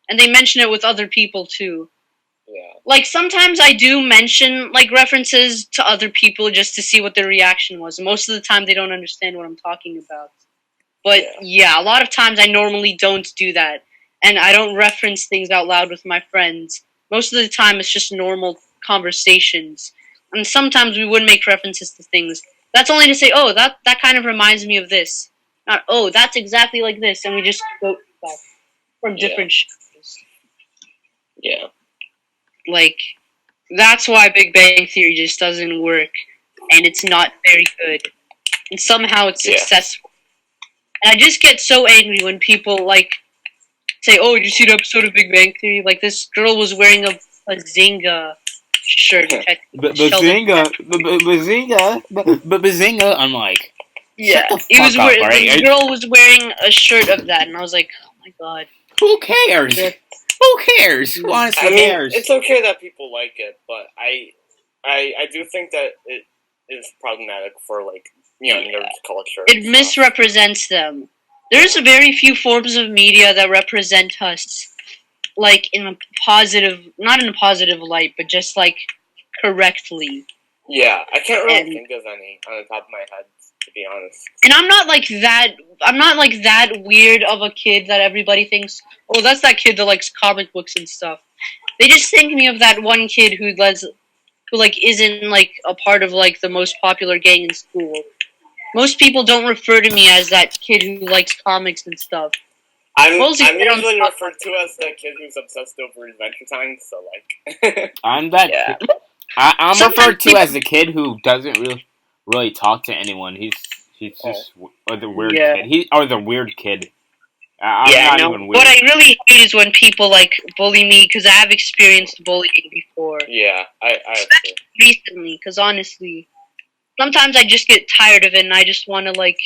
And they mention it with other people, too. Yeah. Like, sometimes I do mention, like, references to other people just to see what their reaction was. Most of the time, they don't understand what I'm talking about. But, yeah, a lot of times I normally don't do that. And I don't reference things out loud with my friends. Most of the time, it's just normal conversations. And sometimes we would make references to things. That's only to say, oh, that kind of reminds me of this. Not, oh, that's exactly like this. And we just go back from different shows. Yeah. Like, that's why Big Bang Theory just doesn't work. And it's not very good. And somehow it's successful. And I just get so angry when people, like, say, oh, did you see the episode of Big Bang Theory? Like, this girl was wearing a Zynga shirt. Bazinga. I'm like, yeah, shut the fuck up, alright? The girl was wearing a shirt of that, and I was like, oh my god. Who cares? Yeah. Who cares? Who honestly cares? It's okay that people like it, but I do think that it is problematic for, like, nerd culture. It misrepresents them. There's very few forms of media that represent us. like in a positive, not in a positive light, but just like correctly. Yeah, I can't really think of any on the top of my head, to be honest. And I'm not like that weird of a kid that everybody thinks, oh, that's that kid that likes comic books and stuff. They just think me of that one kid who isn't like a part of like the most popular gang in school. Most people don't refer to me as that kid who likes comics and stuff. I'm usually referred to as the kid who's obsessed over Adventure Time, so like... I'm that kid. I'm referred to as the kid who doesn't really talk to anyone. He's just the weird kid. The weird kid. I'm not even weird. What I really hate is when people like bully me because I have experienced bullying before. Yeah, I have too. Recently, because honestly, sometimes I just get tired of it and I just want to like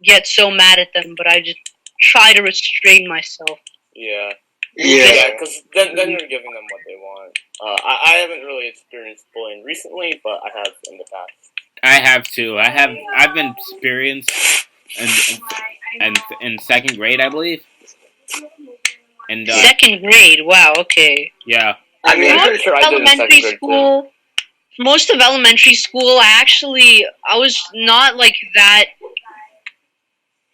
get so mad at them, but I just try to restrain myself. Yeah. Yeah, because then you're giving them what they want. I haven't really experienced bullying recently, but I have in the past. I have too. I've been experienced in second grade, I believe. And second grade, wow, okay. Yeah. I mean, I'm pretty sure I did in second grade too. Most of elementary school, I was not like that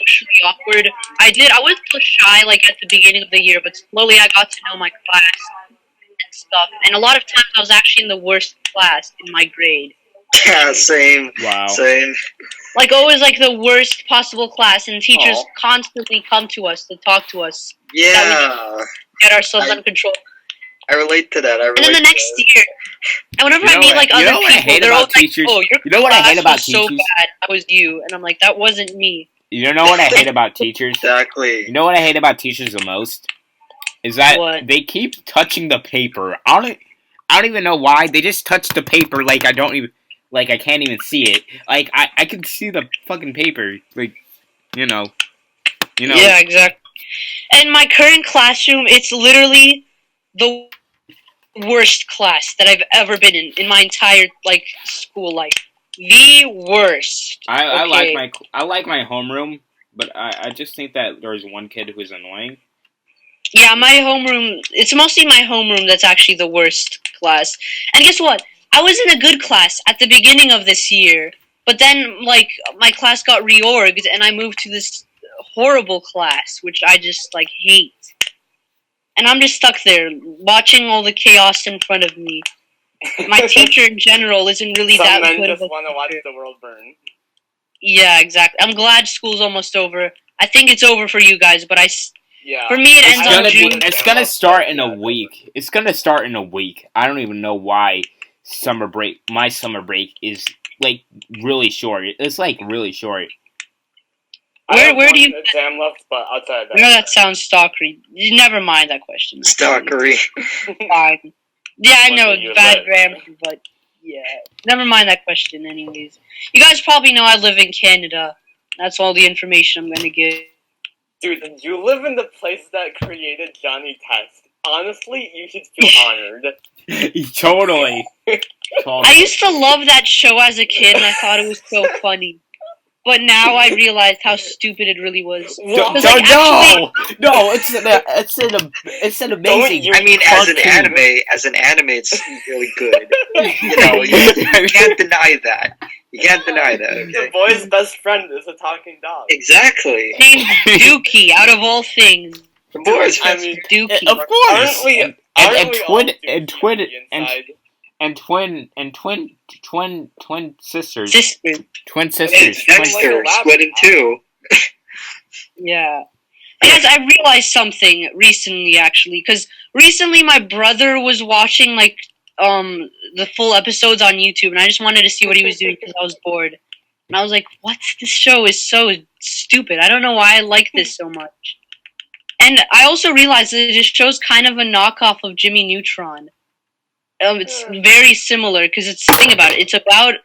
socially awkward. I was still shy like at the beginning of the year, but slowly I got to know my class and stuff. And a lot of times I was actually in the worst class in my grade. Yeah, same. Wow. Same. Like always like the worst possible class, and teachers constantly come to us to talk to us. Yeah. Get ourselves under control. I relate to that. And then the next year, and whenever I meet like other people, they're all like, "Oh, your class was so bad. That was you," and I'm like, "That wasn't me." You know what I hate about teachers? Exactly. You know what I hate about teachers the most? Is that they keep touching the paper. I don't even know why. They just touch the paper like I can't even see it. Like I can see the fucking paper. Like you know. Yeah, exactly. And my current classroom, it's literally the worst class that I've ever been in my entire like school life. The worst. I like my homeroom, but I just think that there's one kid who's annoying. Yeah, my homeroom. It's mostly my homeroom that's actually the worst class. And guess what? I was in a good class at the beginning of this year, but then like my class got reorged, and I moved to this horrible class, which I just like hate. And I'm just stuck there watching all the chaos in front of me. My teacher in general isn't really that good. Some men just want to watch the world burn. Yeah, exactly. I'm glad school's almost over. I think it's over for you guys, but for me it ends on June. It's gonna start in a week. It's gonna start in a week. I don't even know why my summer break is like really short. It's like really short. Where do you exam left, but outside that. No, that sounds stalkery. Never mind that question. Stalkery. Fine. Yeah, I know, bad grammar, but yeah. Never mind that question anyways. You guys probably know I live in Canada. That's all the information I'm gonna give. Dude, you live in the place that created Johnny Test. Honestly, you should feel honored. Totally. I used to love that show as a kid, and I thought it was so funny. But now I realized how stupid it really was. No, it's an amazing. I mean, as an anime, it's really good. You can't deny that. You can't deny that. Okay? The boy's best friend is a talking dog. Exactly. Named Dookie, out of all things. The boy's Dookie. Of course. And twin sisters. Twin sisters. Dexter, split in two. Yeah. Guys, I realized something recently, actually, because recently my brother was watching, like, the full episodes on YouTube, and I just wanted to see what he was doing because I was bored. And I was like, what? This show is so stupid. I don't know why I like this so much. And I also realized that this show's kind of a knockoff of Jimmy Neutron. It's very similar, because think about it. It's about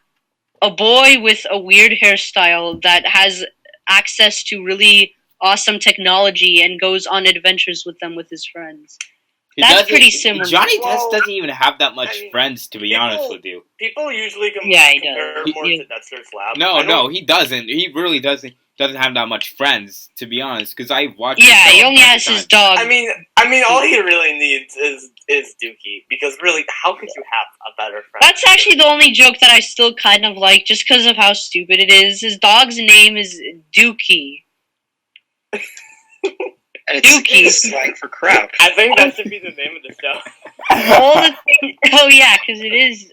a boy with a weird hairstyle that has access to really awesome technology and goes on adventures with them with his friends. That's pretty similar. Johnny Test doesn't even have that much friends, to be honest with you. People usually compare more to Dexter's Lab. No, he doesn't. He really doesn't. doesn't have that much friends, to be honest. Because I watched. Yeah, he only has his dog. I mean, all he really needs is Dookie, because really, how could you have a better friend? That's actually the only joke that I still kind of like, just because of how stupid it is. His dog's name is Dookie. Dookie. It's slang for crap. I think that should be the name of the show. Oh yeah, because it is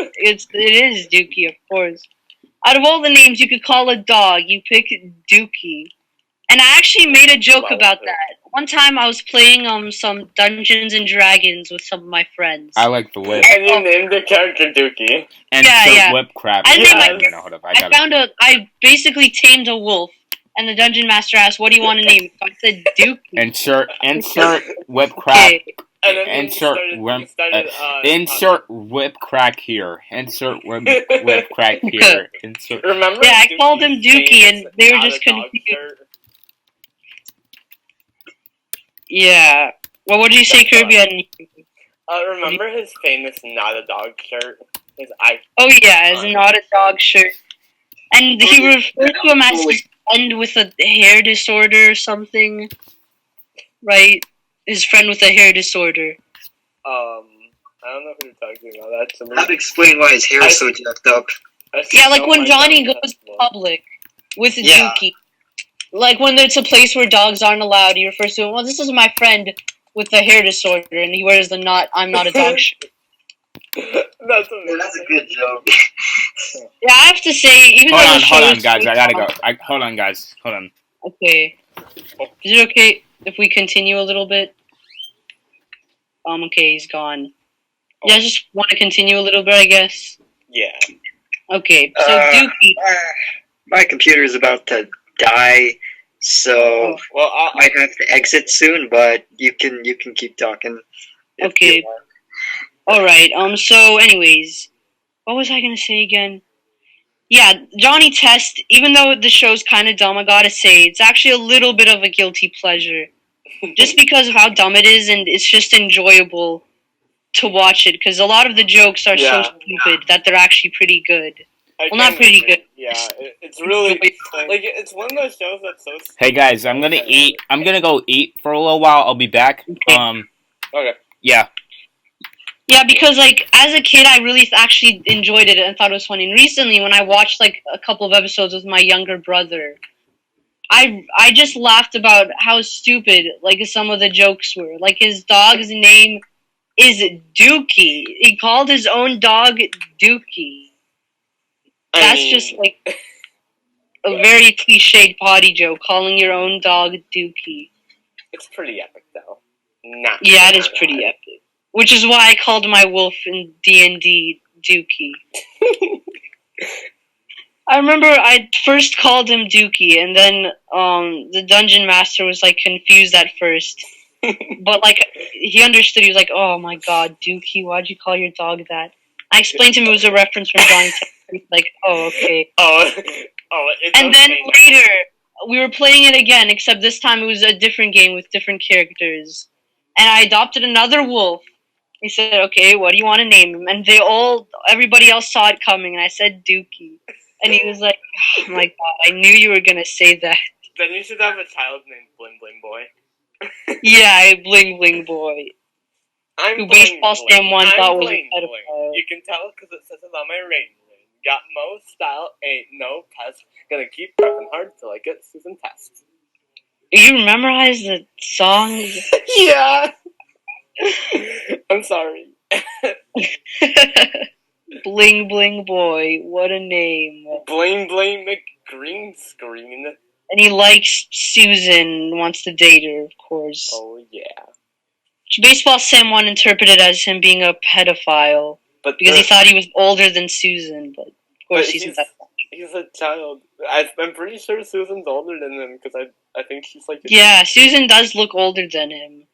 Dookie, of course. Out of all the names you could call a dog, you pick Dookie. And I actually made a joke about that. One time I was playing some Dungeons and Dragons with some of my friends. I like the whip. And you named the character Dookie. And whip crap. I basically tamed a wolf. And the dungeon master asked, "What do you want to name?" So I said, "Dookie." Insert whip crack. Okay. Insert whip crack here. Insert whip crack here. Insert. Remember? Yeah, I called him Dookie, and they were just confused. Yeah. Well, what did you say, Kirby? Remember his famous "Not a Dog" shirt? Oh yeah, his "Not a Dog" shirt, and he referred to him as his friend with a hair disorder or something, right? His friend with a hair disorder. I don't know who you're talking about, actually. That'd explain why his hair is so jacked up. Yeah, like when Johnny goes public with Dookie. Like when it's a place where dogs aren't allowed, he refers to him, well, this is my friend with a hair disorder, and he wears the I'm not a dog shirt. That's a good joke. Yeah, I have to say, even though hold on, guys, I gotta go. Hold on, guys, hold on. Okay. Is it okay if we continue a little bit? Okay, he's gone. Yeah, I just want to continue a little bit, I guess. Yeah. Okay, so Dookie. My computer is about to die, so I might have to exit soon. But you can keep talking. Okay. All right. So, anyways, what was I gonna say again? Yeah, Johnny Test. Even though the show's kind of dumb, I gotta say it's actually a little bit of a guilty pleasure, just because of how dumb it is, and it's just enjoyable to watch it. Because a lot of the jokes are so stupid that they're actually pretty good. Well, not pretty good. Yeah, it's really like it's one of those shows that's so. Hey guys, I'm gonna eat. I'm gonna go eat for a little while. I'll be back. Okay. Okay. Yeah. Yeah, because like as a kid, I really actually enjoyed it and thought it was funny. And recently, when I watched like a couple of episodes with my younger brother, I just laughed about how stupid like some of the jokes were. Like his dog's name is Dookie. He called his own dog Dookie. That's just like a very cliched potty joke, calling your own dog Dookie. It's pretty epic, though. Yeah, it is pretty epic. Which is why I called my wolf in D&D Dookie. I remember I first called him Dookie, and then the dungeon master was like confused at first. But like he understood. He was like, "Oh my god, Dookie, why'd you call your dog that?" I explained to him it was a reference from Johnny Test. Like, oh, okay. And then later, we were playing it again, except this time it was a different game with different characters. And I adopted another wolf. He said, okay, what do you want to name him? And everybody else saw it coming, and I said Dookie. And he was like, oh my god, I knew you were going to say that. Then you should have a child named Bling Bling Boy. Yeah, Bling Bling Boy. Who baseball stand one thought was a pedophile. You can tell because it says it on my ring. Got Mo style, ain't no pest. Gonna keep prepping hard till I get Susan Test. You memorize the song? Yeah. I'm sorry. Bling Bling Boy, what a name. Bling Bling McGreen Screen. And he likes Susan, wants to date her, of course. Oh, yeah. Baseball Sam 1 interpreted as him being a pedophile. Because he thought he was older than Susan, but of course he's not. He's a child. I'm pretty sure Susan's older than him, because I think she's like... Yeah, Susan does look older than him.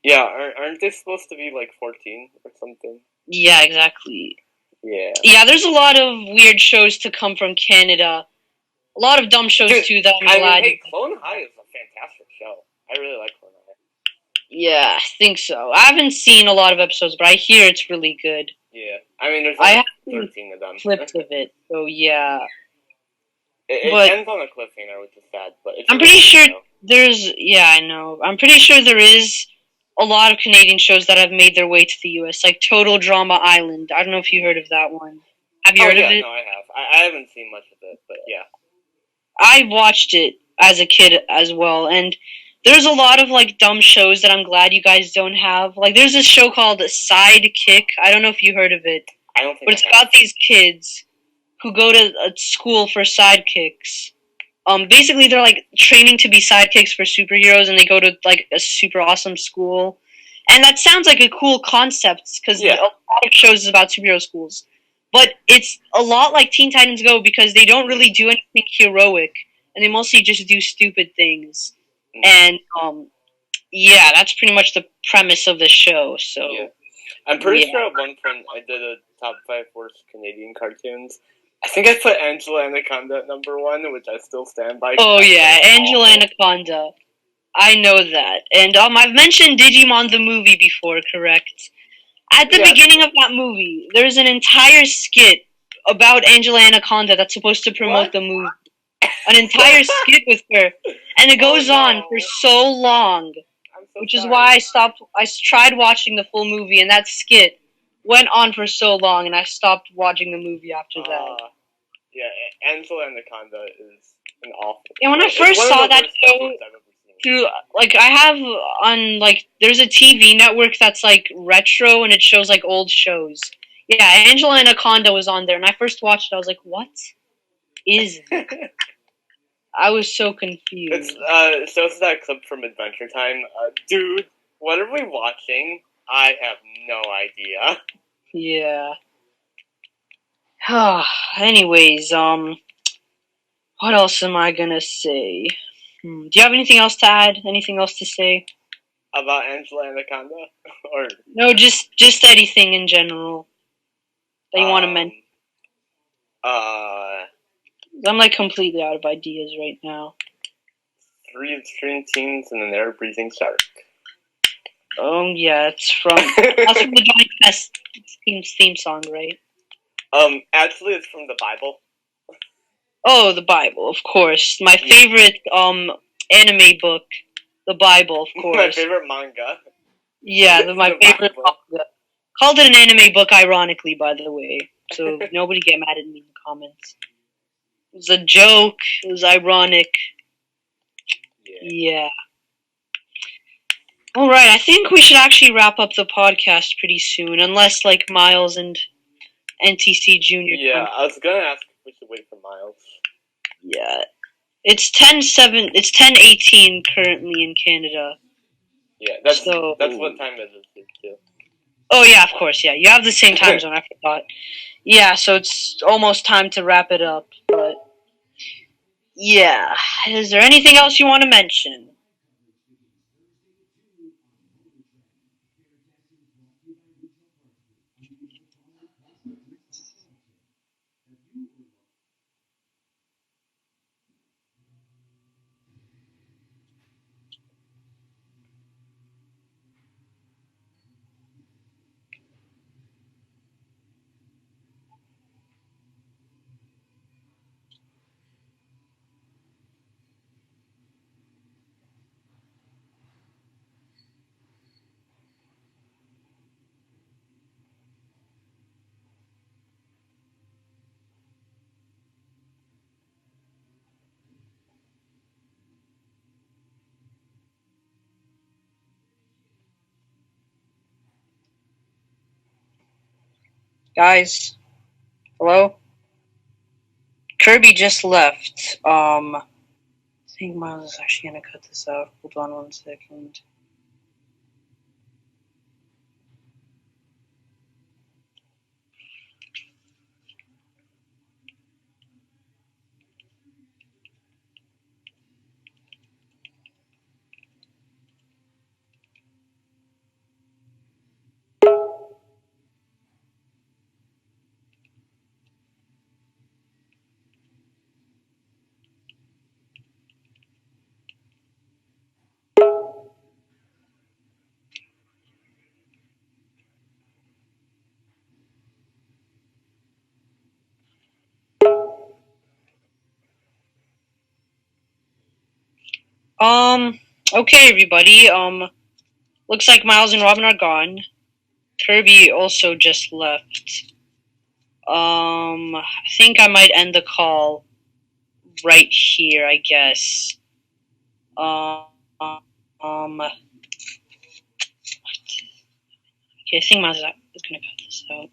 Yeah, aren't they supposed to be like 14 or something? Yeah, exactly. Yeah. Yeah, there's a lot of weird shows to come from Canada. A lot of dumb shows too that I'm glad. Hey, Clone High is a fantastic show. I really like Clone High. Yeah, I think so. I haven't seen a lot of episodes, but I hear it's really good. Yeah, I mean, there's like 13 of them. Clips of it, so yeah. It But ends on a cliffhanger, which is sad. But it's I'm pretty sure I know. I'm pretty sure there is a lot of Canadian shows that have made their way to the U.S., like Total Drama Island. I don't know if you heard of that one. Have you heard of it? No, I have. I haven't seen much of it, but yeah. I watched it as a kid as well, and there's a lot of like dumb shows that I'm glad you guys don't have. Like there's this show called Sidekick. I don't know if you heard of it, I don't think. but it's about these kids who go to a school for sidekicks. Basically they're like training to be sidekicks for superheroes, and they go to like a super awesome school. And that sounds like a cool concept because a lot of shows is about superhero schools. But it's a lot like Teen Titans Go because they don't really do anything heroic, and they mostly just do stupid things. And yeah, that's pretty much the premise of the show. So I'm pretty sure at one point I did a top 5 worst Canadian cartoons. I think I put Angela Anaconda at number 1, which I still stand by. Oh yeah, Angela Anaconda. I know that. And I've mentioned Digimon the movie before, correct? At the beginning of that movie, there's an entire skit about Angela Anaconda that's supposed to promote the movie. An entire skit with her. And it goes on for so long. Which is why I tried watching the full movie, and that skit went on for so long, and I stopped watching the movie after that. Yeah, Angela Anaconda is an awful. And when I first saw that show, like I have on like there's a TV network that's like retro and it shows like old shows. Yeah, Angela Anaconda was on there, and I first watched it. I was like, "What is this?" I was so confused. So it's that clip from Adventure Time. Dude, what are we watching? I have no idea. Yeah. Anyways, what else am I gonna say? Do you have anything else to add? Anything else to say? About Angela Anaconda? Or no, just anything in general that you want to mention. I'm like completely out of ideas right now. 3 extreme teams and an air-breathing shark. Yeah, that's from the Johnny Quest theme song, right? Actually, it's from the Bible. Oh, the Bible, of course. My favorite anime book, the Bible, of course. My favorite manga. Yeah, my favorite manga. Called it an anime book, ironically, by the way. So nobody get mad at me in the comments. It was a joke. It was ironic. Yeah. Alright, I think we should actually wrap up the podcast pretty soon, unless, like, Miles and NTC Jr. Yeah, I was gonna ask if we should wait for Miles. Yeah. It's 10:18 currently in Canada. Yeah, that's what time it is, too. Oh, yeah, of course, yeah. You have the same time zone, I forgot. Yeah, so it's almost time to wrap it up, but... Yeah. Is there anything else you want to mention? Guys? Hello? Kirby just left. I think Miles is actually gonna cut this out. Hold on 1 second. Okay, everybody. Looks like Miles and Robin are gone. Kirby also just left. I think I might end the call right here, I guess. Okay, I think Miles is gonna cut this out.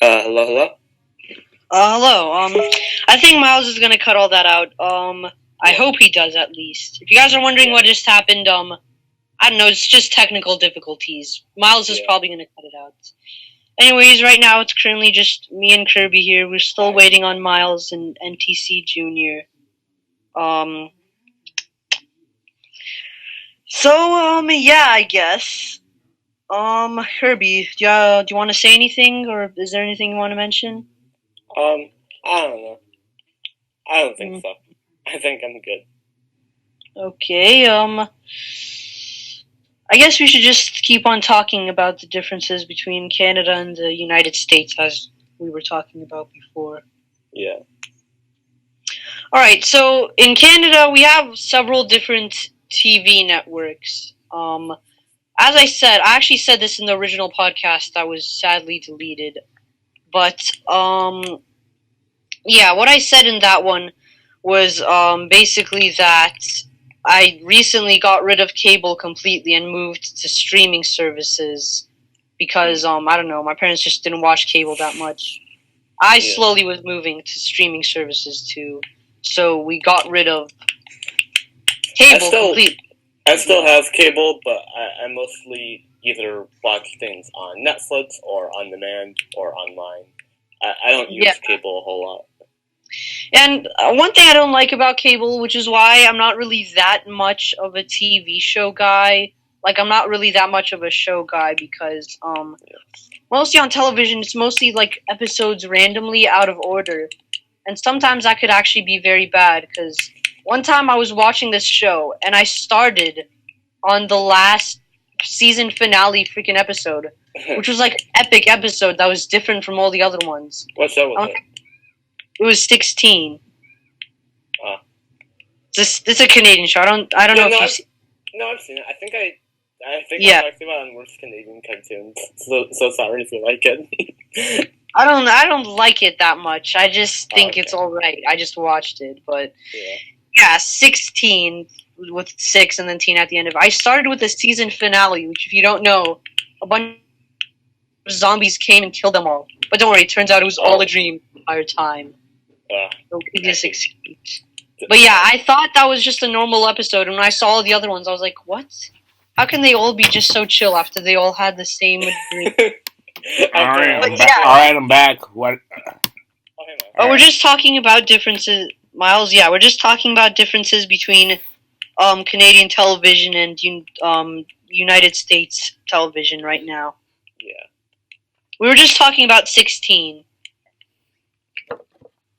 Hello? Hello. I think Miles is gonna cut all that out. I hope he does at least. If you guys are wondering what just happened, I don't know, it's just technical difficulties. Miles is probably gonna cut it out. Anyways, right now it's currently just me and Kirby here. We're still waiting on Miles and NTC Jr. Yeah, I guess. Kirby, do you want to say anything, or is there anything you want to mention? I don't know. I don't think so. I think I'm good. Okay, I guess we should just keep on talking about the differences between Canada and the United States, as we were talking about before. Yeah. Alright, so in Canada, we have several different TV networks. As I said, I actually said this in the original podcast that was sadly deleted. But, yeah, what I said in that one was basically that I recently got rid of cable completely and moved to streaming services because, I don't know, my parents just didn't watch cable that much. I slowly was moving to streaming services too, so we got rid of cable completely. I still have cable, but I mostly either watch things on Netflix or on demand or online. I don't use cable a whole lot. And one thing I don't like about cable, which is why I'm not really that much of a TV show guy. Like, I'm not really that much of a show guy because, mostly on television, it's mostly, like, episodes randomly out of order. And sometimes that could actually be very bad, because one time I was watching this show, and I started on the last season finale freaking episode, which was, like, epic episode that was different from all the other ones. What show was it? It was 16. It's a Canadian show. I don't know if you've seen. No, I've seen it. I think I talked about it on Worst Canadian Cartoons. So sorry if you like it. I don't like it that much. I just think it's alright. I just watched it, but yeah, 16 with 6 and then teen at the end of it. I started with the season finale, which if you don't know, a bunch of zombies came and killed them all. But don't worry, it turns out it was all a dream the entire time. So biggest excuse. But yeah, I thought that was just a normal episode, and when I saw all the other ones, I was like, what? How can they all be just so chill after they all had the same drink? Alright, I'm back. What? Oh, we're just talking about differences, Miles. Yeah, we're just talking about differences between Canadian television and United States television right now. Yeah. We were just talking about 16.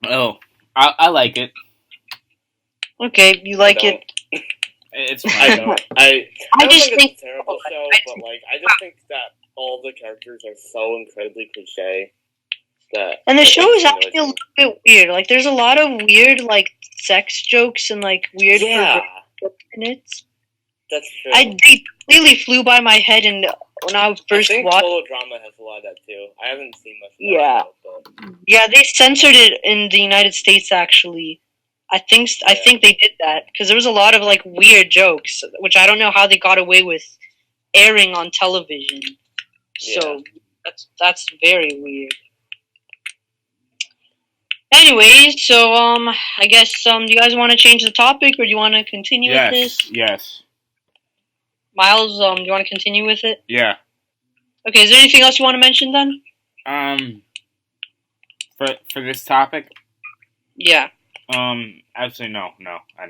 Oh, I like it. Okay, you like it? It's I fine. don't. I just think think it's a terrible show, but like I just think that all the characters are so incredibly cliche that. And the show is actually a little bit weird. Like, there's a lot of weird, like, sex jokes and, like, weird Yeah, in it. that's true. They completely flew by my head, and when I first I think watched, Polo Drama has a lot of that too. I haven't seen much of that Yeah. show, but yeah, they censored it in the United States. Actually, I think they did that because there was a lot of like weird jokes, which I don't know how they got away with airing on television. So that's very weird. Anyways, so I guess do you guys want to change the topic or do you want to continue with this? Yes. Miles, do you want to continue with it? Yeah. Okay, is there anything else you want to mention then? For this topic? Yeah. Actually, no, I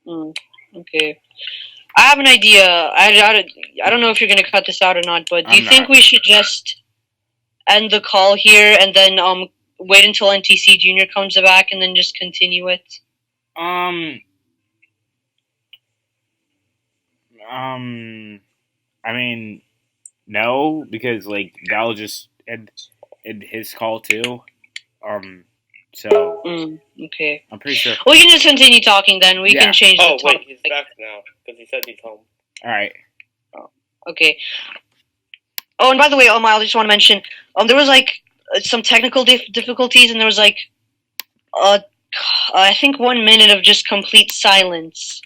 don't. Okay. I have an idea. I don't know if you're going to cut this out or not, but do you think we should just end the call here and then wait until NTC Junior comes back and then just continue it? I mean, no, because like that'll just end his call too. So okay. I'm pretty sure we can just continue talking then. We can change the topic. Oh wait, he's back now because he said he's home. All right. Okay. Oh, and by the way, Miles, I just want to mention, there was like some technical difficulties, and there was like, I think 1 minute of just complete silence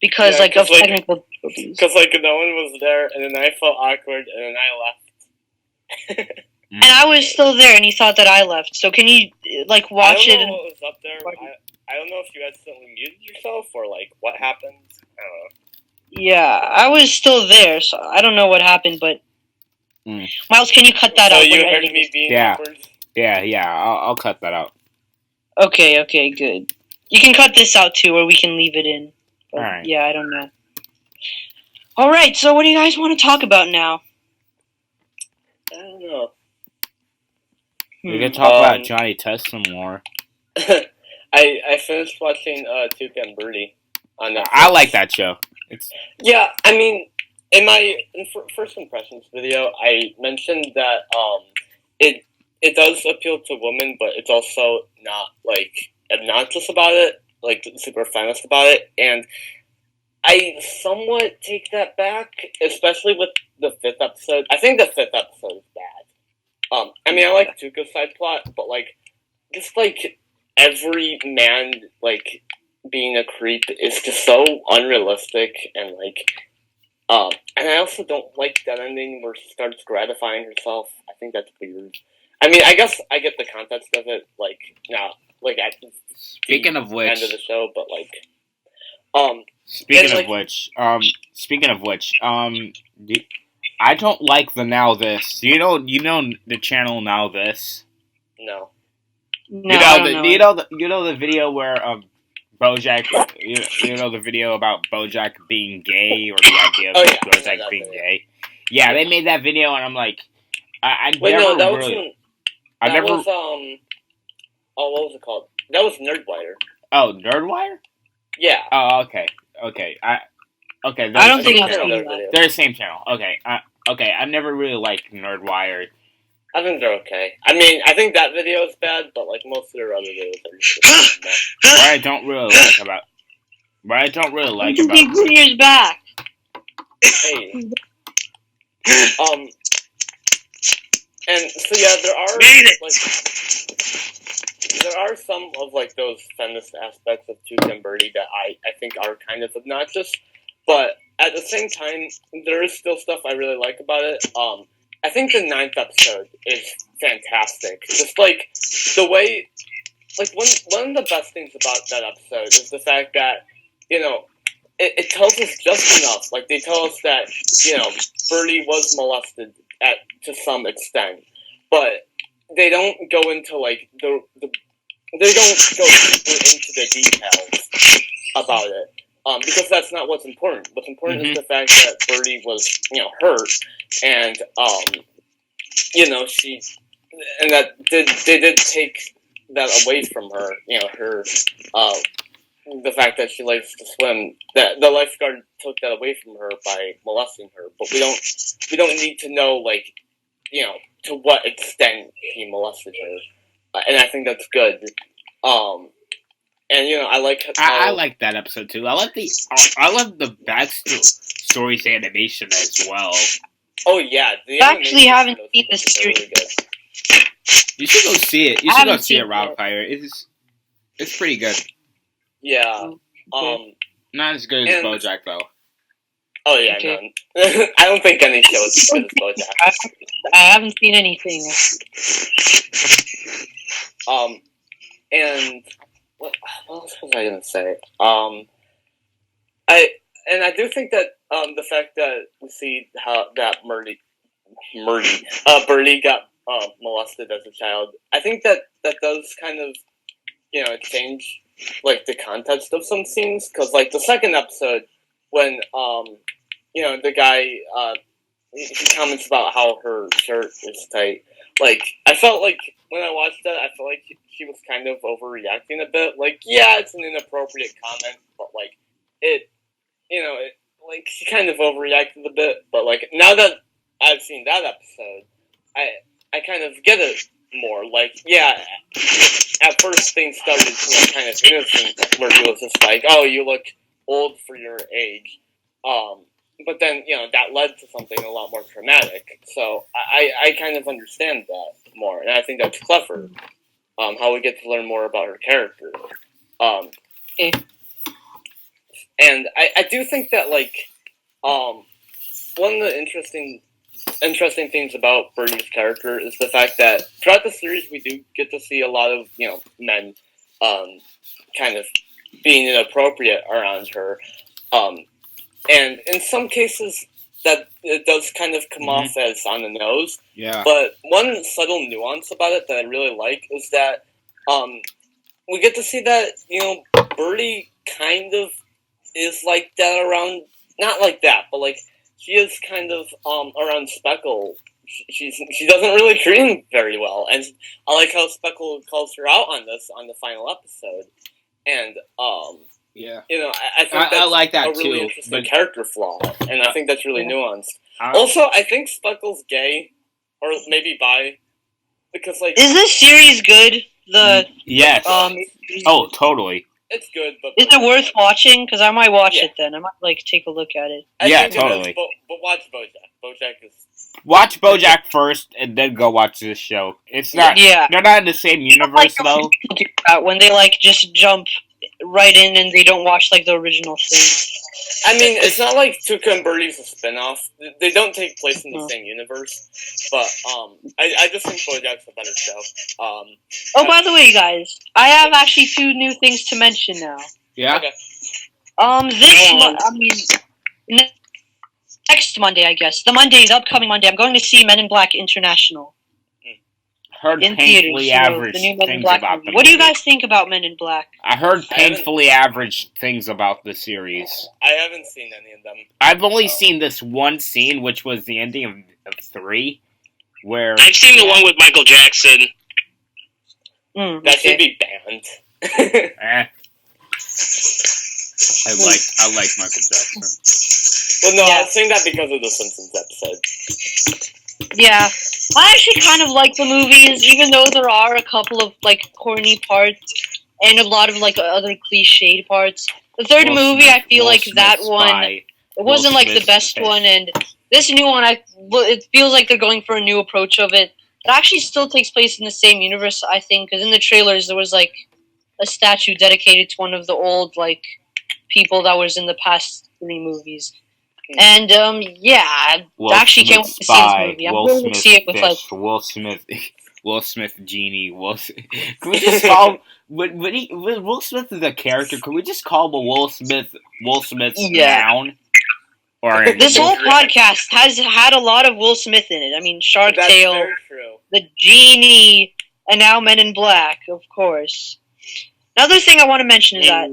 because of technical difficulties. Because like no one was there, and then I felt awkward, and then I left. And I was still there, and you thought that I left. So can you like watch it? I don't know what was up there. I don't know if you accidentally muted yourself or like what happened. I don't know. Yeah, I was still there, so I don't know what happened, but Miles, can you cut that out? So you heard me being awkward? Yeah. I'll cut that out. Okay, good. You can cut this out too, or we can leave it in. But, all right. Yeah, I don't know. All right, so what do you guys want to talk about now? I don't know. We can talk about Johnny Test some more. I finished watching Tloic and Birdie on Netflix. I like that show. Yeah, I mean, in my first impressions video, I mentioned that it does appeal to women, but it's also not like obnoxious about it, like super feminist about it, and I somewhat take that back, especially with the 5th episode. I think the 5th episode is bad. I mean, I like Tuca's side plot, but like, just like every man like being a creep is just so unrealistic, and like, and I also don't like that ending where she starts gratifying herself. I think that's weird. I mean, I guess I get the context of it, like, not like at the Speaking of which, end of the show, but like, Speaking of which, I don't like the Now This. You know the channel Now This. No. No, I don't know. You know the video where Bojack. You know the video about Bojack being gay, or the idea of Bojack being gay. Yeah, they made that video, and I'm like, what was it called? That was Nerdwire. Oh, Nerdwire? Yeah. Oh, okay. I don't think I've seen that. They're the same channel. Okay. I never really liked Nerdwire. I think they're okay. I mean, I think that video is bad, but like most of their other videos are just bad. What I don't really like about Junior's back. Hey. And so yeah, there are some of like those feminist aspects of Tloic and Birdie that I think are kind of obnoxious, but at the same time, there is still stuff I really like about it. I think the 9th episode is fantastic. Just like the way, like one of the best things about that episode is the fact that, you know, it tells us just enough. Like, they tell us that, Birdie was molested to some extent, but they don't go into, like, they don't go deeper into the details about it. Because that's not what's important. What's important is the fact that Birdie was, hurt, and, and that they did take that away from her, her, the fact that she likes to swim, that the lifeguard took that away from her by molesting her, but we don't need to know, like, to what extent he molested her, and I think that's good. And I like I like that episode too. I love the backstories animation as well. Oh yeah, I actually haven't seen the series. Really good. You should go see it. You should go see it, Rob Fire. It's pretty good. Yeah. Okay. Not as good as BoJack though. Oh yeah, Okay. no. I don't think any show is as good as BoJack. I haven't seen anything. And what else was I gonna say? I do think that the fact that we see how that Birdie got molested as a child, I think that does kind of change like the context of some scenes, because like the second episode when the guy he comments about how her shirt is tight. Like, I felt like when I watched that, I felt like she was kind of overreacting a bit. Like, yeah, it's an inappropriate comment, but like like she kind of overreacted a bit. But like now that I've seen that episode, I kind of get it more. Like, yeah, at first things started kind of innocent, where he was just like, "Oh, you look old for your age," but then that led to something a lot more traumatic. So I kind of understand that more, and I think that's clever. How we get to learn more about her character. And I do think that like one of the interesting things about Birdie's character is the fact that throughout the series we do get to see a lot of men kind of being inappropriate around her, and in some cases that it does kind of come off as on the nose. Yeah. But one subtle nuance about it that I really like is that we get to see that Birdie kind of is like that around, not like that, but like she is kind of around Speckle. She doesn't really treat him very well, and I like how Speckle calls her out on this on the final episode, and yeah, I think that's I like that a really too, interesting character flaw, and I think that's really nuanced. I- Also, I think Speckle's gay, or maybe bi, because like Is this series good? yes. Oh, totally. it's good, but Is it worth watching? Because I might watch Yeah. it then. I might like take a look at it. I Yeah, think it is, totally. but watch BoJack. BoJack is Watch BoJack first, and then go watch this show. It's not. Yeah. They're not in the same universe though. People do that when they like just jump right in and they don't watch like the original thing. I mean, it's not like Tuca and Birdie's a spinoff. They don't take place in the No. same universe, but I just think BoJack's a better show. Oh, by the way, guys, I have actually 2 new things to mention now. Yeah. Okay. Next Monday, I guess. The upcoming Monday, I'm going to see Men in Black International Heard in painfully theaters. average The new Men in things Black about movie. the What do you movie. guys think about Men in Black? I heard I haven't- painfully average things about the series. I haven't seen any of them. I've only Oh. seen this one scene, which was the ending of 3, where I've seen the one with Michael Jackson. That should be banned. I like Michael Jackson. Well, no, Yeah. I was saying that because of the Simpsons episode. Yeah, I actually kind of like the movies, even though there are a couple of like corny parts and a lot of like other cliched parts. The third Will movie, Smith- I feel Will like that Smith's one, spy. it wasn't like the Smith's best spy. one, and this new one, it feels like they're going for a new approach of it. It actually still takes place in the same universe, I think, because in the trailers there was like a statue dedicated to one of the old like people that was in the past 3 movies. And yeah, I Will actually can't wait Smith's to see this spy. movie. I'm Will going to Smith's see it with like fish. Will Smith. Will Smith genie. Can we just call when Will Smith is a character? Can we just call him a Will Smith noun? Or this whole podcast has had a lot of Will Smith in it. I mean, Shark Tale, the Genie, and now Men in Black, of course. Another thing I want to mention is that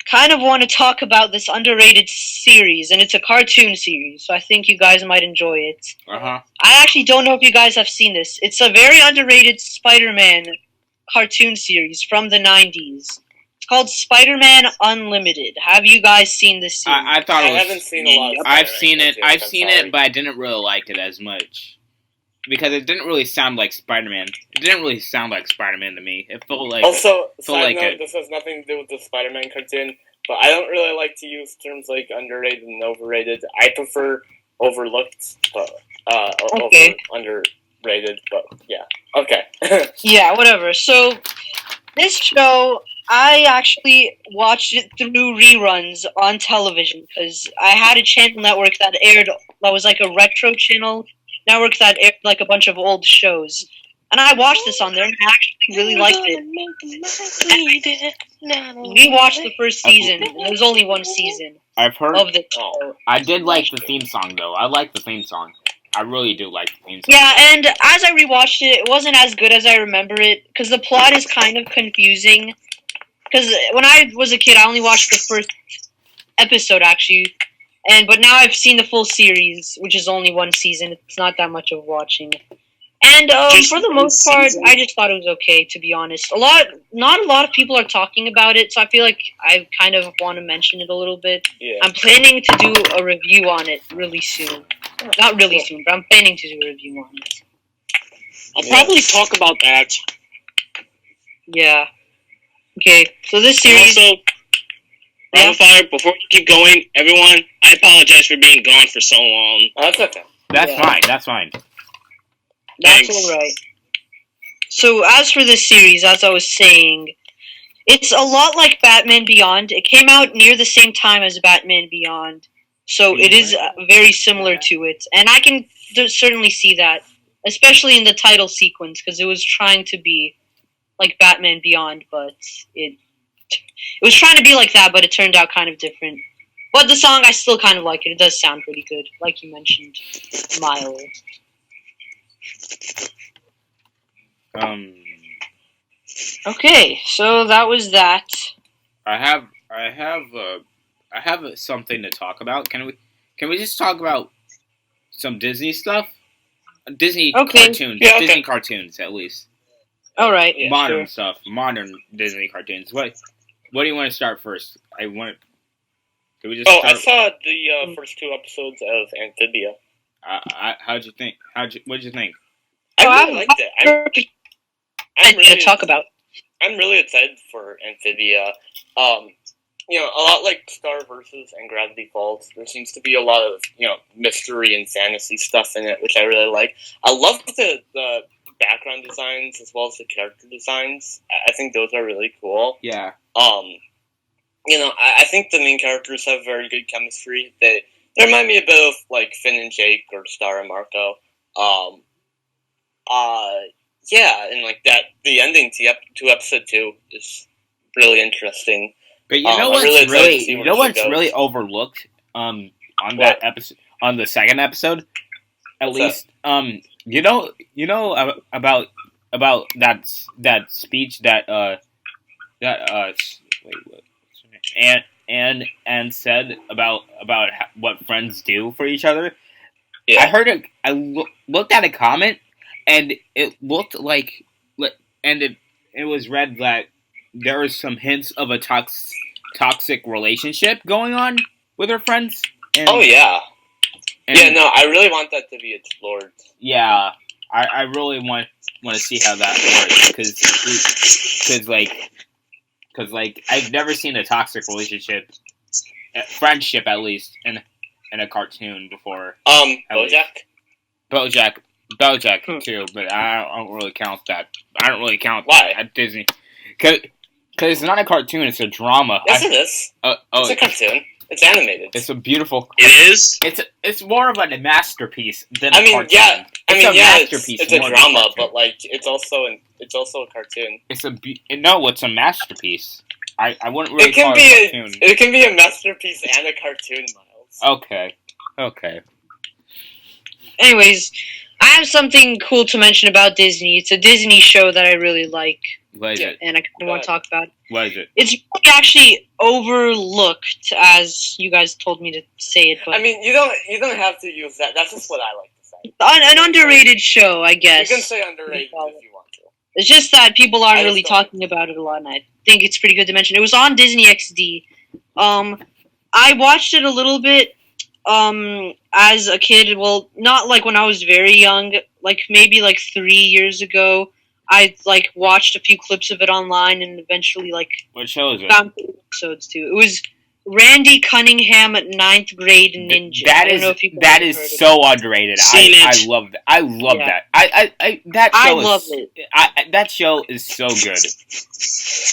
kind of want to talk about this underrated series, and it's a cartoon series, so I think you guys might enjoy it. Uh-huh. I actually don't know if you guys have seen this. It's a very underrated Spider-Man cartoon series from the 90s. It's called Spider-Man Unlimited. Have you guys seen this series? I thought it was... I haven't seen a lot of I've seen it, cartoons, but I didn't really like it as much. Because it didn't really sound like Spider-Man. It didn't really sound like Spider-Man to me. It felt like... Also, side note, this has nothing to do with the Spider-Man cartoon, but I don't really like to use terms like underrated and overrated. I prefer overlooked, but underrated, but yeah. Okay. Yeah, whatever. So, this show, I actually watched it through reruns on television, because I had a channel network that was like a retro channel network that aired like a bunch of old shows. And I watched this on there, and I actually really liked it. We watched the first season, and there was only one season. I've heard of the show. I did like the theme song, though. I like the theme song. I really do like the theme song. Yeah, and as I rewatched it, it wasn't as good as I remember it, because the plot is kind of confusing. Because when I was a kid, I only watched the first episode, actually. But now I've seen the full series, which is only one season. It's not that much of watching. And for the most part, I just thought it was okay, to be honest. Not a lot of people are talking about it, so I feel like I kind of want to mention it a little bit. Yeah. I'm planning to do a review on it really soon. Not really soon, but I'm planning to do a review on it. I'll probably talk about that. Yeah. Okay, so this series... Also, Fire, before you keep going, everyone, I apologize for being gone for so long. Oh, that's okay. That's fine. That's fine. That's Thanks. alright. So, as for this series, as I was saying, it's a lot like Batman Beyond. It came out near the same time as Batman Beyond, so it is very similar to it. And I can certainly see that, especially in the title sequence, because it was trying to be like Batman Beyond, but it was trying to be like that, but it turned out kind of different. But the song, I still kind of like it. It does sound pretty good, like you mentioned, Miles. Okay, so that was that. I have something to talk about. Can we just talk about some Disney stuff? Disney cartoons. Yeah, okay. Disney cartoons, at least. All right. Yeah, Modern sure. stuff. Modern Disney cartoons. What do you want to start first? Can we just I start? saw the first 2 episodes of Amphibia. How'd you think? What'd you think? I really liked it. I'm really talk about. I'm really excited for Amphibia. A lot like Star Versus and Gravity Falls, there seems to be a lot of, mystery and fantasy stuff in it, which I really like. I love the background designs as well as the character designs. I think those are really cool. Yeah. I think the main characters have very good chemistry. They remind me a bit of like Finn and Jake or Star and Marco. And like that, the ending to episode 2 is really interesting. But you know what's really overlooked on that episode, on the second episode, at least about that speech that and said about what friends do for each other. Yeah. I heard looked at a comment, and it looked like, and it was read that there was some hints of a toxic relationship going on with her friends. And, I really want that to be explored. Yeah, I really want to see how that works, because I've never seen a toxic relationship, friendship at least, in a cartoon before. BoJack too, but I don't really count that. I don't really count Why? At Disney, because it's not a cartoon; it's a drama. Yes, it is. It's a cartoon. It's animated. It's a beautiful. It is. It's more of a masterpiece than I a mean, cartoon. yeah. Masterpiece. It's a drama, but like it's also a cartoon. It's a masterpiece. I wouldn't really call it a cartoon. It can be a masterpiece and a cartoon, Miles. Okay. Anyways, I have something cool to mention about Disney. It's a Disney show that I really like. What is it? And I kind of want to talk about it. What is it? It's actually overlooked, as you guys told me to say it. But I mean, you don't have to use that. That's just what I like to say. An underrated show, I guess. You can say underrated if you want to. It's just that people aren't really talking about it a lot, and I think it's pretty good to mention. It was on Disney XD. I watched it a little bit as a kid. Well, not like when I was very young, like maybe like 3 years ago. I like watched a few clips of it online and eventually like what show is it? Found episodes too. It was Randy Cunningham at 9th Grade Ninja. That is so underrated. I love that. I love that. I love it. That show is so good.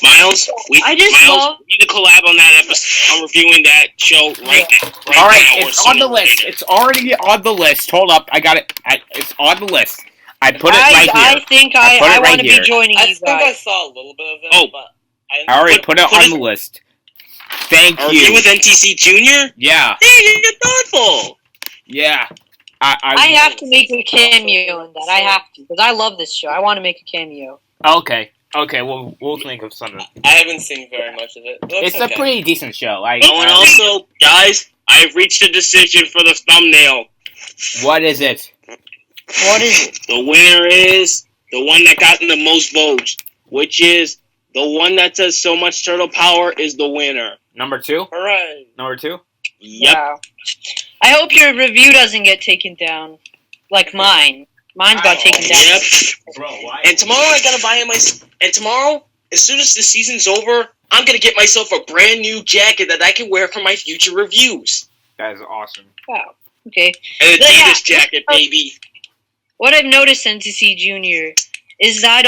Miles, we need to collab on that episode. I'm reviewing that show right now. All right, it's on the list. It's already on the list. Hold up, I got it. It's on the list. I put it right here. I think I want to be joining you guys. I think I saw a little bit of it, but I already put it on the list. Thank you. Are you with NTC Junior? Yeah. Hey, you're thoughtful. Yeah. I have to make a cameo in that. I have to, because I love this show. I want to make a cameo. Okay, we'll think of something. I haven't seen very much of it. It's a pretty decent show. And also, guys, I've reached a decision for the thumbnail. What is it? What is it? The winner is the one that got the most votes, which is the one that says so much turtle power is the winner. Number 2? Hooray. Number 2? Yep. Yeah. I hope your review doesn't get taken down like mine. Mine got taken down. Yep. Bro, why? And tomorrow I gotta buy him and tomorrow, as soon as the season's over, I'm gonna get myself a brand new jacket that I can wear for my future reviews. That is awesome. Wow. Okay. An Adidas jacket, baby. What I've noticed, NTC Junior, is that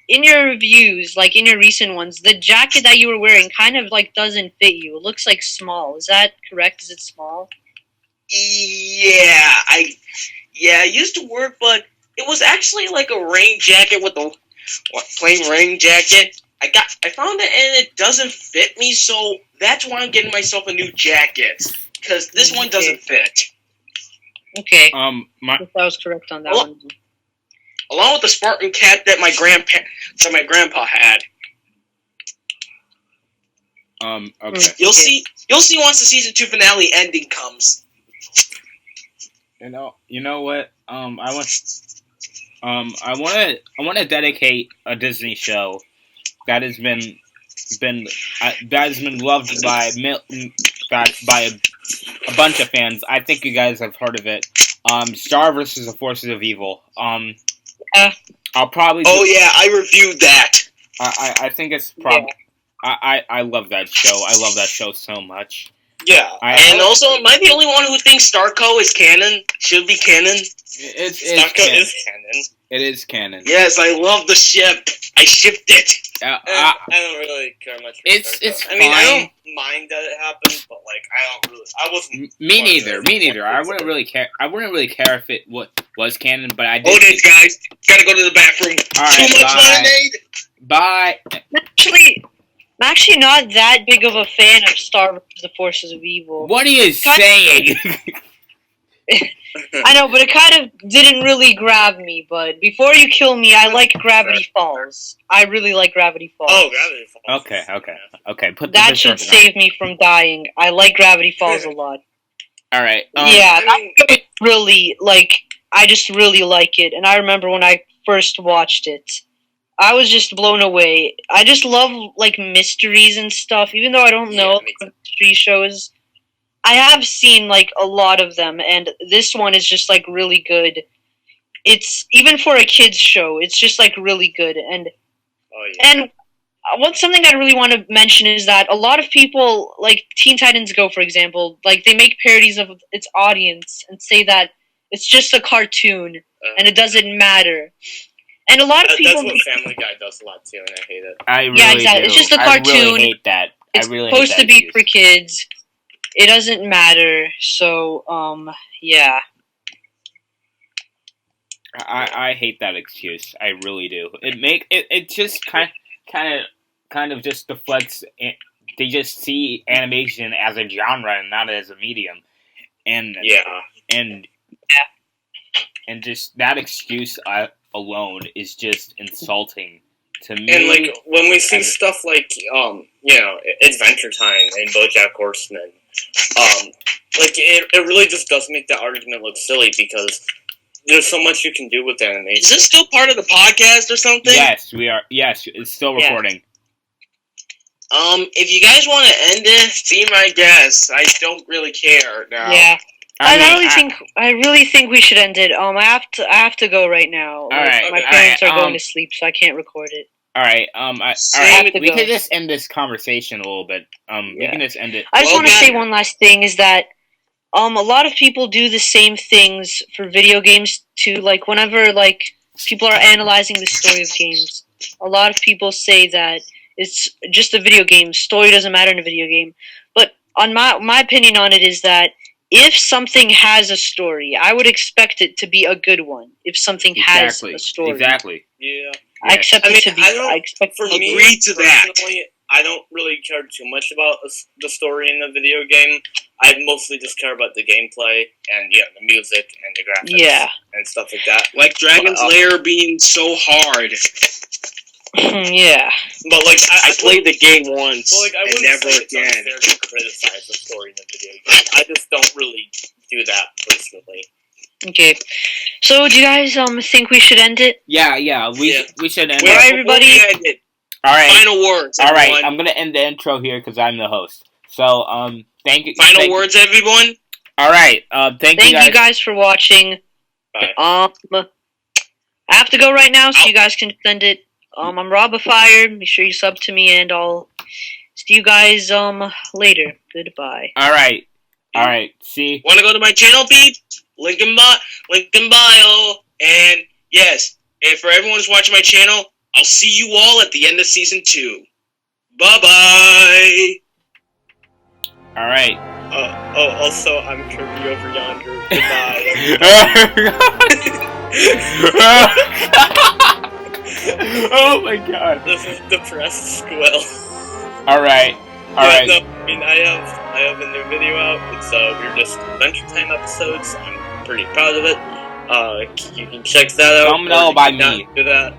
in your reviews, like in your recent ones, the jacket that you were wearing kind of like doesn't fit you. It looks like small. Is that correct? Is it small? Yeah, I used to work, but it was actually like a rain jacket with a plain rain jacket. I found it and it doesn't fit me, so that's why I'm getting myself a new jacket, because this one doesn't fit. Okay. I was correct on that one. Along with the Spartan cap that my grandpa had. Okay. You'll see once the season 2 finale ending comes. You know what? I want to dedicate a Disney show that has been loved by a bunch of fans. I think you guys have heard of it. Star vs. the Forces of Evil. I'll probably. I reviewed that. I think it's probably. Yeah. I love that show. I love that show so much. Yeah, also, am I the only one who thinks Starco is canon? Should be canon? Starco is canon. It is canon. Yes, I love the ship. I shipped it. I don't really care much for Starco. It's fine. I mean, I don't mind that it happened, but like, I wasn't. Me neither. I wouldn't really care. I wouldn't really care if it was canon, but I did. Hold it, guys. Gotta go to the bathroom. All right, Too much lemonade. Bye. I'm actually not that big of a fan of Star Wars: The Forces of Evil. What are you saying? I know, but it kind of didn't really grab me. But Before You Kill Me, I like Gravity Falls. I really like Gravity Falls. Oh, Gravity Falls. Okay. Put that should save me from dying. I like Gravity Falls a lot. All right. I just really like it. And I remember when I first watched it, I was just blown away. I just love, like, mysteries and stuff. Even though I don't know mystery shows, I have seen, like, a lot of them. And this one is just, like, really good. It's, even for a kid's show, it's just, like, really good. And something I really want to mention is that a lot of people, like Teen Titans Go, for example, like, they make parodies of its audience and say that it's just a cartoon and it doesn't matter. And a lot of people. That's what Family Guy does a lot too, and I hate it. I really exactly. do. It's just a cartoon. I really hate that. It's supposed to be for kids. it doesn't matter. So, yeah. I hate that excuse. I really do. It just kind of just deflects. They just see animation as a genre and not as a medium, and just that excuse alone is just insulting to me. And like when we see stuff like Adventure Time and BoJack Horseman, like it really just does make that argument look silly because there's so much you can do with animation. Is this still part of the podcast or something? Yes, we are. Yes, it's still recording. If you guys want to end it, be my guest. I don't really care now. Yeah. I really think we should end it. I have to go right now. All right. My parents are going to sleep, so I can't record it. All right. We could just end this conversation a little bit. We can just end it. I just want to say one last thing: is that a lot of people do the same things for video games too. Like whenever people are analyzing the story of games, a lot of people say that it's just a video game. Story doesn't matter in a video game. But on my opinion on it is that if something has a story, I would expect it to be a good one. If something has a story, exactly. Yeah, I expect it to be. I expect for me, agree to that. I don't really care too much about the story in the video game. I mostly just care about the gameplay and the music and the graphics and stuff like that. Like Dragon's Lair being so hard. Yeah. But I played the game once and never again. It's unfair to criticize the story in the video game. I just don't really do that personally. Okay. So do you guys think we should end it? Yeah. We should end it. Alright, everybody. All right. Final words. All right. I'm gonna end the intro here because I'm the host. So thank you. Final words, everyone. All right. Thank you guys for watching. Bye. I have to go right now, so you guys can send it. I'm Robafire. Make sure you sub to me, and I'll see you guys later. Goodbye. All right. See. Want to go to my channel, peep? Link in bio. And yes, and for everyone who's watching my channel, I'll see you all at the end of season 2. Bye bye. All right. Also, I'm Kirby over yonder. Goodbye. Oh my god. This is depressed squill. All right. No, I mean, I have a new video out. It's we're just Adventure Time episodes. I'm pretty proud of it. You can check that out. Thumbnail by me. Do that.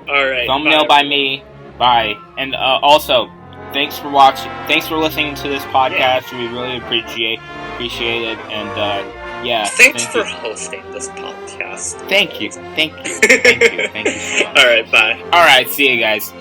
All right. Thumbnail by me. Bye. And also, thanks for watching. Thanks for listening to this podcast. We really appreciate it. And Thanks for hosting this podcast. Thank you. Thank you so much. All right. Bye. All right. See you guys.